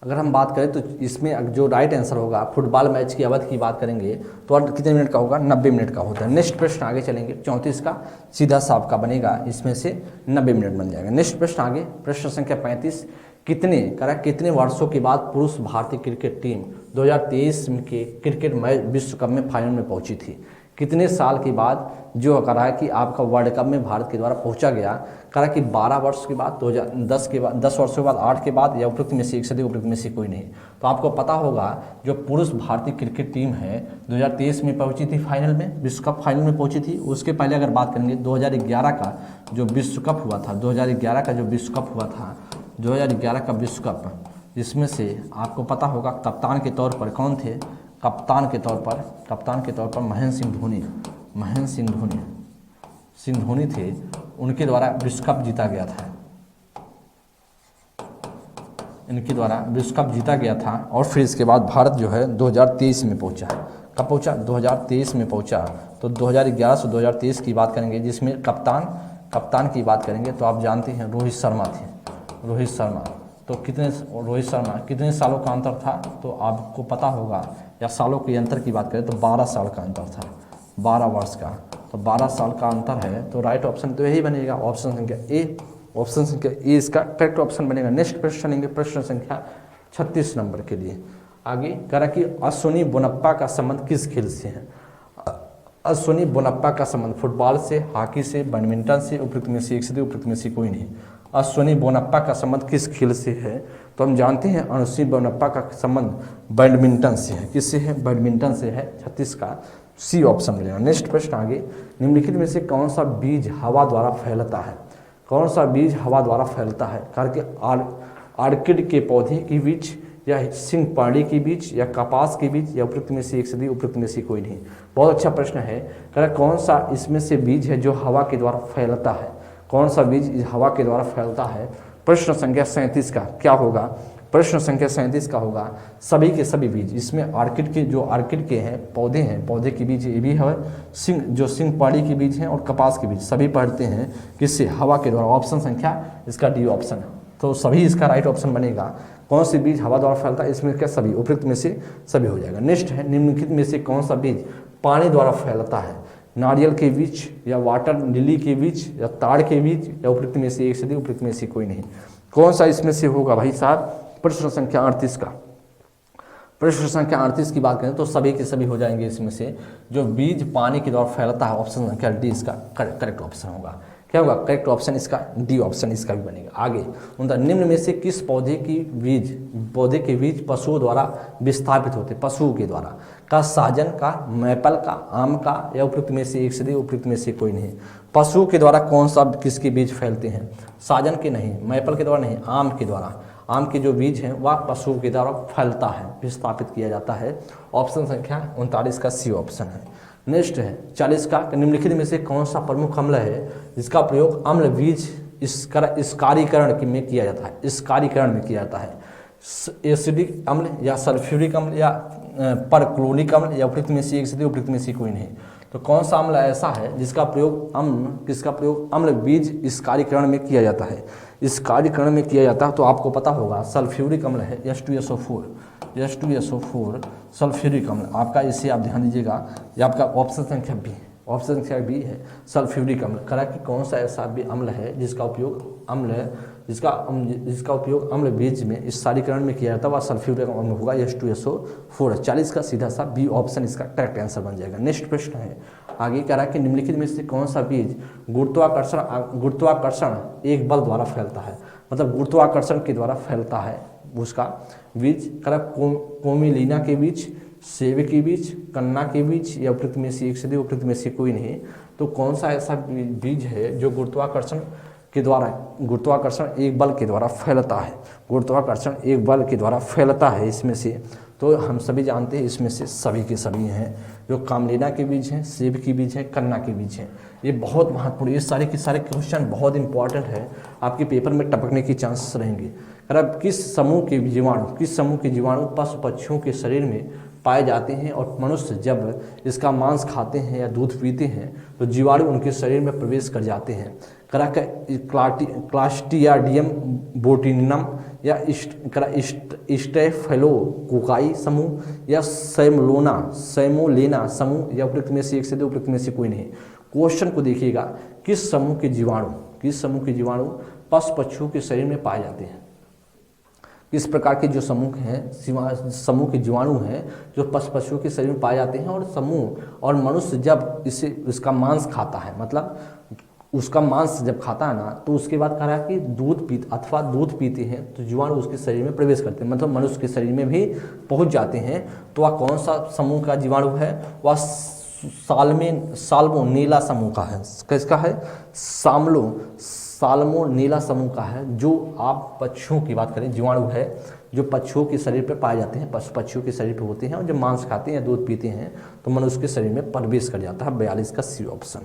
अगर हम बात करें तो इसमें जो राइट आंसर होगा, फुटबॉल मैच की अवधि की बात करेंगे तो कितने मिनट का होगा? 90 मिनट का होता है। नेक्स्ट प्रश्न आगे चलेंगे, 34 का सीधा साफ का बनेगा, इसमें से 90 मिनट बन जाएगा। नेक्स्ट प्रश्न आगे, प्रश्न संख्या 35। कितने वर्षों के बाद पुरुष भारतीय क्रिकेट टीम 2023 के क्रिकेट मैच विश्व कप में फाइनल में पहुंची थी? कितने साल के बाद जो करा है कि आपका वर्ल्ड कप में भारत के द्वारा पहुंचा गया? करा कि 12 वर्ष के बाद, 2010 के बाद, 10 वर्षों के बाद, 8 के बाद, या उपयुक्त में से एक से दो, उपयुक्त में से कोई नहीं। तो आपको पता होगा जो पुरुष भारतीय क्रिकेट टीम है 2023 में पहुंची थी फाइनल में, विश्व कप फाइनल में पहुंची थी। उसके पहले अगर बात करेंगे 2011 का जो विश्व कप हुआ था, 2011 का जो विश्व कप हुआ था, 2011 का विश्व कप, जिसमें से आपको पता होगा कप्तान के तौर पर कौन थे? कप्तान के तौर पर महेंद्र सिंह धोनी थे। उनके द्वारा विश्व कप जीता गया था, इनके द्वारा विश्व कप जीता गया था। और फिर इसके बाद भारत जो है 2023 में पहुंचा। कब पहुंचा? 2023 में पहुंचा। तो 2011 से 2023 की बात करेंगे, जिसमें कप्तान की बात करेंगे तो आप जानते हैं रोहित शर्मा थे। रोहित शर्मा कितने सालों का अंतर था? तो आपको पता होगा, या सालों के अंतर की बात करें तो 12 साल का अंतर था, 12 वर्ष का। तो 12 साल का अंतर है, तो राइट ऑप्शन तो यही बनेगा, ऑप्शन संख्या ए। ऑप्शन संख्या ए इसका करेक्ट ऑप्शन बनेगा। नेक्स्ट प्रश्न लेंगे, प्रश्न संख्या 36 नंबर के लिए। आगे करा कि अश्विनी बोनप्पा का संबंध किस खेल से है? अश्विनी बोनप्पा का संबंध फुटबॉल से, हॉकी से, बैडमिंटन से, उपयुक्त में से एक से दो, उपयुक्त में से कोई नहीं। अश्विनी बोनप्पा का संबंध किस खेल से है? तो हम जानते हैं अश्विनी बोनप्पा का संबंध बैडमिंटन से है। किससे है? बैडमिंटन से है। 36 का सी ऑप्शन मिलेगा। नेक्स्ट प्रश्न आगे, निम्नलिखित में से कौन सा बीज हवा द्वारा फैलता है? कौन सा बीज हवा द्वारा फैलता है? करके ऑर्किड के पौधे के बीज, या सिंह पाड़ी के बीज, या कपास के बीज, या उपयुक्त में से एक से उपयुक्त में से कोई नहीं। बहुत अच्छा प्रश्न है। कह कौन सा इसमें से बीज है जो हवा के द्वारा फैलता है? कौन सा बीज हवा के द्वारा फैलता है? प्रश्न संख्या 37 का क्या होगा? प्रश्न संख्या 37 का होगा सभी के सभी बीज। इसमें ऑर्किड के जो ऑर्किड के हैं पौधे के बीज ये भी है, सिंह पाड़ी के बीज हैं और कपास के बीज सभी पढ़ते हैं किससे? हवा के द्वारा। ऑप्शन संख्या इसका डी ऑप्शन है। तो सभी इसका राइट ऑप्शन बनेगा। कौन सी बीज हवा द्वारा फैलता है? इसमें क्या सभी, उपयुक्त में से सभी हो जाएगा। नेक्स्ट है निम्नलिखित में से कौन सा बीज पानी द्वारा फैलता है? नारियल के बीज, या वाटर लिली के बीज, या ताड़ के बीज, या उपयुक्त में से एक से उपयुक्त में से कोई नहीं। कौन सा इसमें से होगा भाई साहब? प्रश्न संख्या 38 का। प्रश्न संख्या 38 की बात करें तो सभी के सभी हो जाएंगे इसमें से। जो बीज पानी के द्वारा फैलता है ऑप्शन संख्या डी इसका करेक्ट ऑप्शन होगा। क्या होगा? करेक्ट ऑप्शन इसका डी ऑप्शन इसका भी बनेगा। आगे निम्न में से किस पौधे के बीज पशुओं द्वारा विस्थापित होते? पशुओं के द्वारा। का साजन का, मैपल का, आम का, या उपयुक्त में से एक से उपयुक्त में से कोई नहीं। पशुओं के द्वारा कौन सा किसके बीज फैलते हैं? साजन के नहीं, मैपल के द्वारा नहीं, आम के द्वारा। आम के जो बीज हैं वह पशुओं के द्वारा फैलता है, विस्थापित किया जाता है। ऑप्शन संख्या 39 का सी ऑप्शन है। नेक्स्ट है 40 का निम्नलिखित में से कौन सा प्रमुख अम्ल है जिसका प्रयोग अम्ल बीज स्कारीकरण में किया जाता है? स्कारीकरण में किया जाता है। एसिडिक अम्ल, या सल्फ्यूरिक अम्ल, या परक्लोनिक अम्ल, या उपयुक्त में से एक से उपयुक्त में से कोई नहीं। तो कौन सा अम्ल ऐसा है जिसका प्रयोग अम्ल बीज स्कारीकरण में किया जाता है? इस कार्यकरण में किया जाता है तो आपको पता होगा सल्फ्यूरिक अम्ल है, H2SO4 सल्फ्यूरिक अम्ल आपका। इसे आप ध्यान दीजिएगा, ये आपका ऑप्शन संख्या बी है। ऑप्शन संख्या बी है सल्फ्यूरिक अम्ल। करा कि कौन सा ऐसा भी अम्ल है जिसका उपयोग अम्ल बीज में स्कारीकरण में किया जाता है, वह सल्फ्यूरिक अम्ल होगा, H2SO4। 40 का सीधा सा बी ऑप्शन इसका करेक्ट आंसर बन जाएगा। नेक्स्ट प्रश्न है आगे कह रहा है कि निम्नलिखित में से कौन सा बीज गुरुत्वाकर्षण एक बल द्वारा फैलता है? मतलब गुरुत्वाकर्षण के द्वारा फैलता है उसका बीज। कह कोमिलीना के बीज, सेब के बीज, कन्ना के बीज, या उपयुक्त में से एक से उपयुक्त में से कोई नहीं। तो कौन सा ऐसा बीज है जो गुरुत्वाकर्षण एक बल के द्वारा फैलता है? गुरुत्वाकर्षण एक बल के द्वारा फैलता है इसमें से। तो हम सभी जानते हैं इसमें से सभी के सभी हैं, जो कामलीना के बीज हैं, सेब के बीज हैं, कन्ना के बीज हैं। ये बहुत महत्वपूर्ण, ये सारे के सारे क्वेश्चन बहुत इंपॉर्टेंट है, आपके पेपर में टपकने की चांसेस रहेंगे। अब किस समूह के जीवाणु पशु पक्षियों के शरीर में पाए जाते हैं और मनुष्य जब इसका मांस खाते हैं या दूध पीते हैं तो जीवाणु उनके शरीर में प्रवेश कर जाते हैं? क्लास्ट्रिडियम बोटिनम, या स्टेफिलोकोकाई समूह, या सैमोलेना समूह, या उपयुक्त में से एक से उपयुक्त में से कोई नहीं। क्वेश्चन को देखिएगा, किस समूह के जीवाणु पशु पक्षियों के शरीर में पाए जाते हैं? किस प्रकार के जो समूह के जीवाणु हैं जो पशु पक्षियों के शरीर में पाए जाते हैं, और मनुष्य जब इसका मांस खाता है, मतलब उसका मांस जब खाता है ना, तो उसके बाद कह रहा है कि दूध पीते हैं तो जीवाणु उसके शरीर में प्रवेश करते हैं, मतलब मनुष्य के शरीर में भी पहुंच जाते हैं। तो वह कौन सा समूह का जीवाणु है? वह साल्मोनेला समूह का है। किसका है? साल्मोनेला समूह का है। जो आप पक्षियों की बात करें, जीवाणु है जो पक्षियों के शरीर पर पाए जाते हैं, पशु पक्षियों के शरीर पर होते हैं, और जब मांस खाते हैं या दूध पीते हैं तो मनुष्य के शरीर में प्रवेश कर जाता है। 42 का सी ऑप्शन।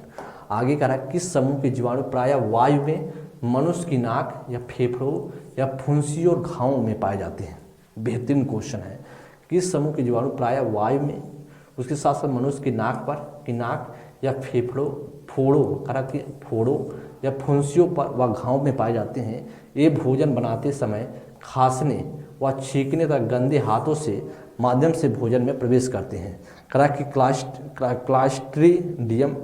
आगे कह रहा है किस समूह के जीवाणु प्रायः वायु में, मनुष्य की नाक या फेफड़ों या फुंसी और घावों में पाए जाते हैं? बेहतरीन क्वेश्चन है। किस समूह के जीवाणु प्रायः वायु में, उसके साथ साथ मनुष्य की नाक या फोड़ों या फुंसियों पर व घाव में पाए जाते हैं? ये भोजन बनाते समय खांसने व छींकने तक गंदे हाथों से माध्यम से भोजन में प्रवेश करते हैं। करा कि क्लास्ट्रिडियम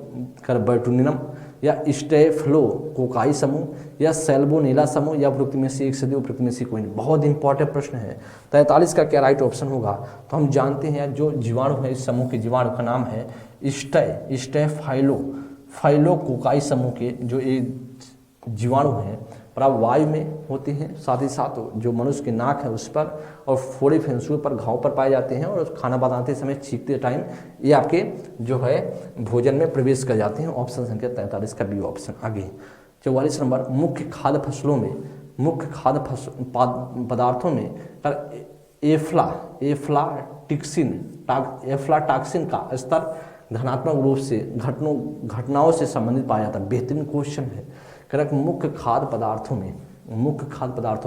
बोटिनम, या स्टेफिलोकोकाई समूह, या सैल्मोनेला समूह, या उपयुक्त में से एक से उपयुक्त में से कोई नहीं। बहुत इंपॉर्टेंट प्रश्न है। 43 का क्या राइट ऑप्शन होगा? तो हम जानते हैं जो जीवाणु है, इस समूह के जीवाणु का नाम है स्टेफिलोकोकाई समूह के जो ये जीवाणु हैं प्रायः वायु में होते हैं, साथ ही साथ जो मनुष्य की नाक है उस पर और फोड़े फुंसियों पर घाव पर पाए जाते हैं, और खाना बनाते समय छींकते टाइम ये आपके जो है भोजन में प्रवेश कर जाते हैं। ऑप्शन संख्या 43 का बी ऑप्शन। आगे 44 नंबर, मुख्य खाद्य फसलों में मुख्य खाद्य पदार्थों में एफ्लाटॉक्सिन का स्तर धनात्मक रूप से घटनाओं से संबंधित पाया जाता है। बेहतरीन क्वेश्चन है। करेक्ट, मुख्य खाद्य पदार्थों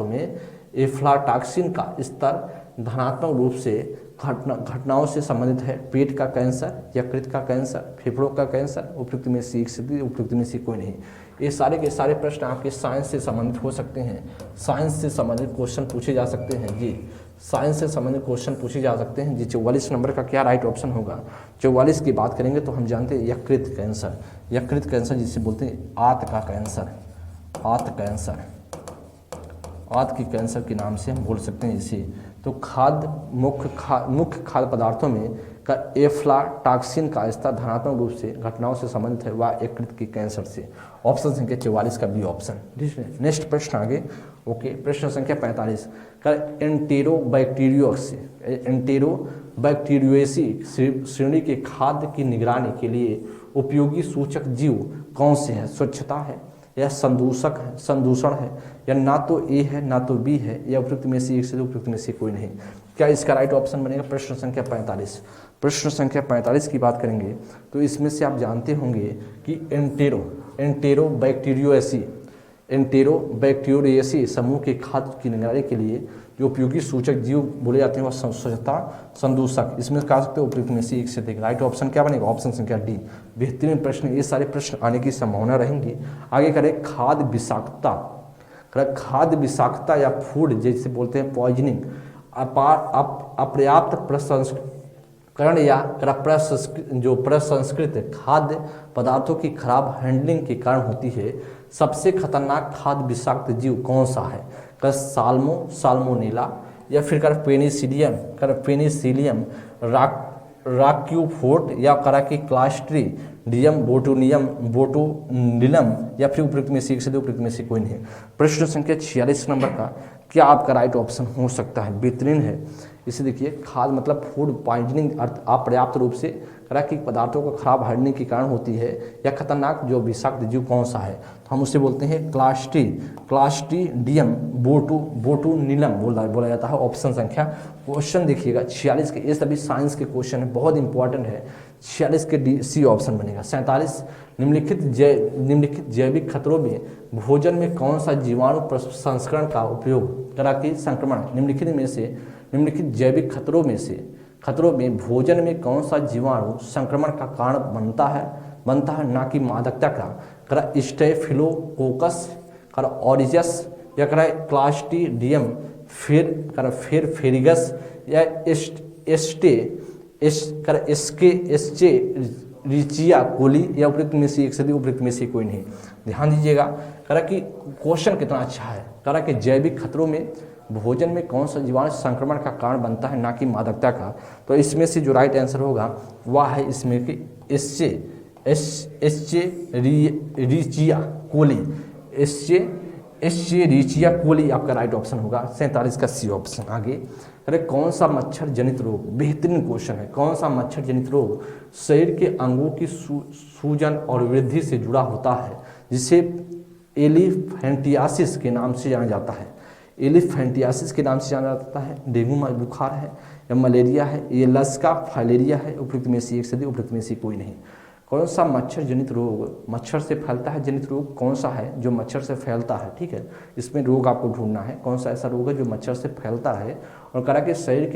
में एफ्लाटॉक्सिन का स्तर धनात्मक रूप से घटनाओं से संबंधित है। पेट का कैंसर, यकृत का कैंसर, फेफड़ों का कैंसर, उपयुक्त में से एक से उपयुक्त में से कोई नहीं। ये सारे के सारे प्रश्न आपके साइंस से संबंधित हो सकते हैं। साइंस से संबंधित क्वेश्चन पूछे जा सकते हैं जी, साइंस से संबंधित क्वेश्चन पूछे जा सकते हैं जी। 44 नंबर का क्या राइट ऑप्शन होगा? 44 की बात करेंगे तो हम जानते हैं यकृत कैंसर जिसे बोलते हैं आंत की कैंसर के नाम से हम बोल सकते हैं इसे। तो मुख्य खाद्य पदार्थों में का एफ्लाटॉक्सिन का स्तर धनात्मक रूप से घटनाओं से संबंधित है, वह यकृत की कैंसर से। ऑप्शन संख्या 44 का बी ऑप्शन। ठीक है, नेक्स्ट प्रश्न आगे। ओके, प्रश्न संख्या 45 का एंटेरोबैक्टीरियोसी श्रेणी के खाद्य की निगरानी के लिए उपयोगी सूचक जीव कौन से हैं? स्वच्छता है या संदूषण है या ना तो ए है ना तो बी है या उपयुक्त में से एक से उपयुक्त में से कोई नहीं। क्या इसका राइट ऑप्शन बनेगा? प्रश्न संख्या 45। प्रश्न संख्या 45 की बात करेंगे तो इसमें से आप जानते होंगे कि एंटेरोबैक्टीरियोसी समूह के खाद्य की निगरानी के लिए जो उपयोगी सूचक जीव बोले जाते हैं वह स्वच्छता, संदूषक। इसमें कह सकते हो उपयुक्त में से एक से अधिक। राइट ऑप्शन क्या बनेगा? ऑप्शन संख्या डी। बेहतरीन प्रश्न, ये सारे प्रश्न आने की संभावना रहेंगी। आगे करें खाद्य विषाक्तता या फूड जैसे बोलते हैं पॉइजनिंग, अपर्याप्त प्रसंस्करण या प्रसंस्कृत खाद्य पदार्थों की खराब हैंडलिंग के कारण होती है। सबसे खतरनाक खाद्य विषाक्त जीव कौन सा है? साल्मोनेला या फिर पेनिसिलियम राक्यूफोर्ट या क्लास्ट्रीडियम बोटुलिनम या फिर उपयुक्त में से एक से दो, उपयुक्त में से कोई नहीं। प्रश्न संख्या 46 नंबर का क्या आपका राइट ऑप्शन हो सकता है? बेहतरीन है। इसे देखिए, खाद्य मतलब फूड पॉइजनिंग अर्थ अपर्याप्त रूप से प्राकृतिक पदार्थों को खराब हड़ने के कारण होती है या खतरनाक जो विषाक्त जीव कौन सा है? तो हम उसे बोलते हैं क्लास्ट्रीडियम बोटुलिनम बोला जाता है। ऑप्शन संख्या, क्वेश्चन देखिएगा 46 के, ये सभी साइंस के क्वेश्चन है, बहुत इंपॉर्टेंट है। 46 के डी सी ऑप्शन बनेगा। 47 निम्नलिखित जैविक खतरों में भोजन में कौन सा जीवाणु प्रसंस्करण का उपयोग करा कि संक्रमण निम्नलिखित जैविक खतरों में भोजन में कौन सा जीवाणु संक्रमण का कारण बनता है ना कि मादकता का? स्टेफिलोकोकस, ऑरिजस या क्लास्ट्रीडियम फेरिगस या रिचिया कोली या उपयुक्त में से एक से उपयुक्त में से कोई नहीं। ध्यान दीजिएगा करा कि क्वेश्चन कितना अच्छा है। करा कि जैविक खतरों में भोजन में कौन सा जीवाणु संक्रमण का कारण बनता है ना कि मादकता का? तो इसमें से जो राइट आंसर होगा वह है इसमें कि रिचिया कोली आपका राइट ऑप्शन होगा। 47 का सी ऑप्शन। आगे अरे कौन सा मच्छर जनित रोग, बेहतरीन क्वेश्चन है, कौन सा मच्छर जनित रोग शरीर के अंगों की सूजन और वृद्धि से जुड़ा होता है जिसे एलिफेंटियासिस के नाम से जाना जाता है? एलिफेंटियासिस के नाम से जाना जाता है। डेंगू बुखार है या मलेरिया है, ये लस्का फाइलेरिया है, उपयुक्त में से एक से उपयुक्त में से कोई नहीं। कौन सा मच्छर जनित रोग मच्छर से फैलता है? जनित रोग कौन सा है जो मच्छर से फैलता है? ठीक है, इसमें रोग आपको ढूंढना है कौन सा ऐसा रोग है जो मच्छर से फैलता है और करा कि शरीर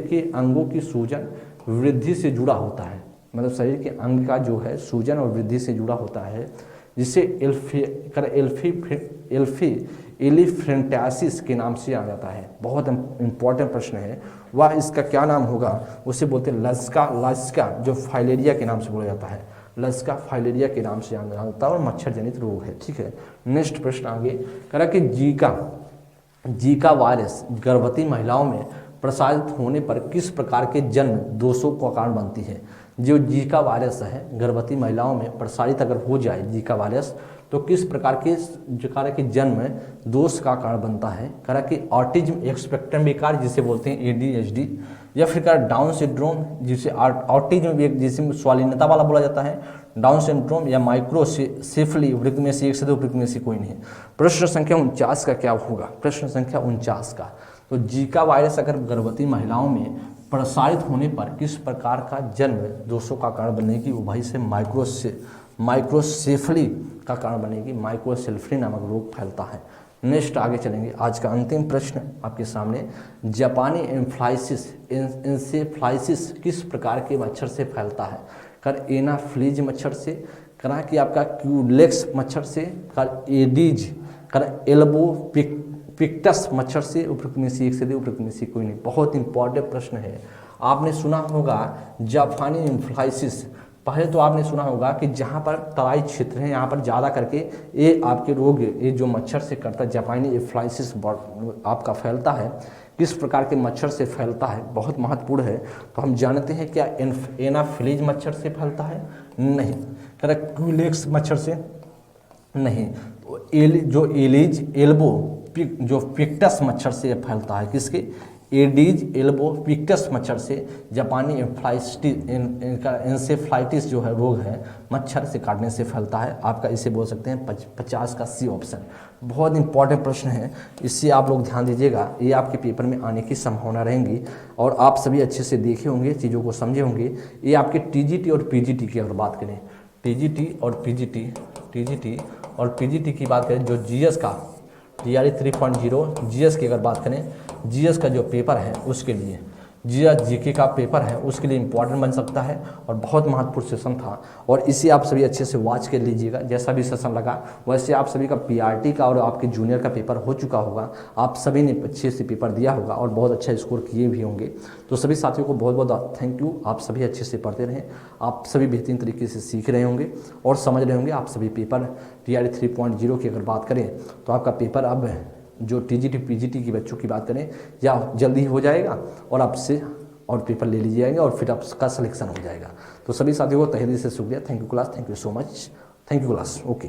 के अंगों की सूजन वृद्धि से जुड़ा होता है। मतलब शरीर के अंग का जो है सूजन और वृद्धि से जुड़ा होता है, जिसे एलिफेंटियासिस के नाम से जाना जाता है। बहुत इंपॉर्टेंट प्रश्न है। वह इसका क्या नाम होगा? उसे बोलते हैं लस्का जो फाइलेरिया के नाम से बोला जाता है। लस्का फाइलेरिया के नाम से जाना जाता है और मच्छर जनित रोग है। ठीक है, नेक्स्ट प्रश्न आगे करा कि जीका वायरस गर्भवती महिलाओं में प्रसारित होने पर किस प्रकार के जन्म दोषों का कारण बनती है? जो जीका वायरस है गर्भवती महिलाओं में प्रसारित अगर हो जाए जीका वायरस तो किस प्रकार के जन्म दोष का कारण बनता है? करा कि ऑटिज्म स्पेक्ट्रम विकार जिसे बोलते हैं ADHD, या फिर करा डाउन सिंड्रोम जिसे ऑटिज्म जिसे स्वालीनता वाला बोला जाता है, डाउन सिंड्रोम या माइक्रोसेफली, उपयुक्त में से एक से दो, उपयुक्त में से कोई नहीं। प्रश्न संख्या 49 का क्या होगा? प्रश्न संख्या 49 का, तो जीका वायरस अगर गर्भवती महिलाओं में प्रसारित होने पर किस प्रकार का जन्म दोषों का कारण बनेगी? उभय से माइक्रोसेफली का कारण बनेगी। माइक्रोसेफली नामक रोग फैलता है। नेक्स्ट आगे चलेंगे। आज का अंतिम प्रश्न आपके सामने, जापानी इंसेफ्लाइसिस किस प्रकार के मच्छर से फैलता है? कर एनाफ्लीज मच्छर से, करा कि आपका क्यूलेक्स मच्छर से, कर एडीज, कर एल्बो पिक्टस मच्छर से, उपयुक्त में से एक से दो, उपयुक्त में से कोई नहीं। बहुत इंपॉर्टेंट प्रश्न है। आपने सुना होगा जापानी इंफ्लाइसिस, पहले तो आपने सुना होगा कि जहाँ पर तराई क्षेत्र है यहाँ पर ज़्यादा करके ये आपके रोग, ये जो मच्छर से करता है जापानी इंफ्लाइसिस आपका फैलता है। किस प्रकार के मच्छर से फैलता है बहुत महत्वपूर्ण है। तो हम जानते हैं क्या एनाफिलीज मच्छर से फैलता है? नहीं। क्यूलेक्स मच्छर से? नहीं। तो जो एलिज एल्बो जो पिक्टस मच्छर से फैलता है, किसके? एडीज एल्बो पिक्टस मच्छर से। जापानी इंसेफ्लाइटिस जो है रोग है मच्छर से काटने से फैलता है। आपका इसे बोल सकते हैं 50 का सी ऑप्शन। बहुत इंपॉर्टेंट प्रश्न है, इससे आप लोग ध्यान दीजिएगा, ये आपके पेपर में आने की संभावना रहेंगी और आप सभी अच्छे से देखे होंगे, चीज़ों को समझे होंगे। ये आपके टीजीटी और पीजीटी की अगर बात करें, टीजीटी और पीजीटी की बात करें, जो जीएस का TRE 3.0 जीएस की अगर बात करें, जीएस का जो पेपर है उसके लिए, जीएस जीके का पेपर है उसके लिए इम्पॉर्टेंट बन सकता है और बहुत महत्वपूर्ण सेशन था। और इसे आप सभी अच्छे से वॉच कर लीजिएगा। जैसा भी सेशन लगा वैसे आप सभी का पीआरटी का और आपके जूनियर का पेपर हो चुका होगा। आप सभी ने अच्छे से पेपर दिया होगा और बहुत अच्छा स्कोर किए भी होंगे। तो सभी साथियों को बहुत बहुत थैंक यू। आप सभी अच्छे से पढ़ते रहें, आप सभी बेहतरीन तरीके से सीख रहे होंगे और समझ रहे होंगे। आप सभी पेपर TRE 3.0 की अगर बात करें तो आपका पेपर अब जो टीजीटी पीजीटी की बच्चों की बात करें या जल्दी हो जाएगा और आपसे और पेपर ले लीजिएगा और फिर आपका सिलेक्शन हो जाएगा। तो सभी साथियों को तहे दिल से शुक्रिया। Thank you class, thank you so much, thank you class. Okay.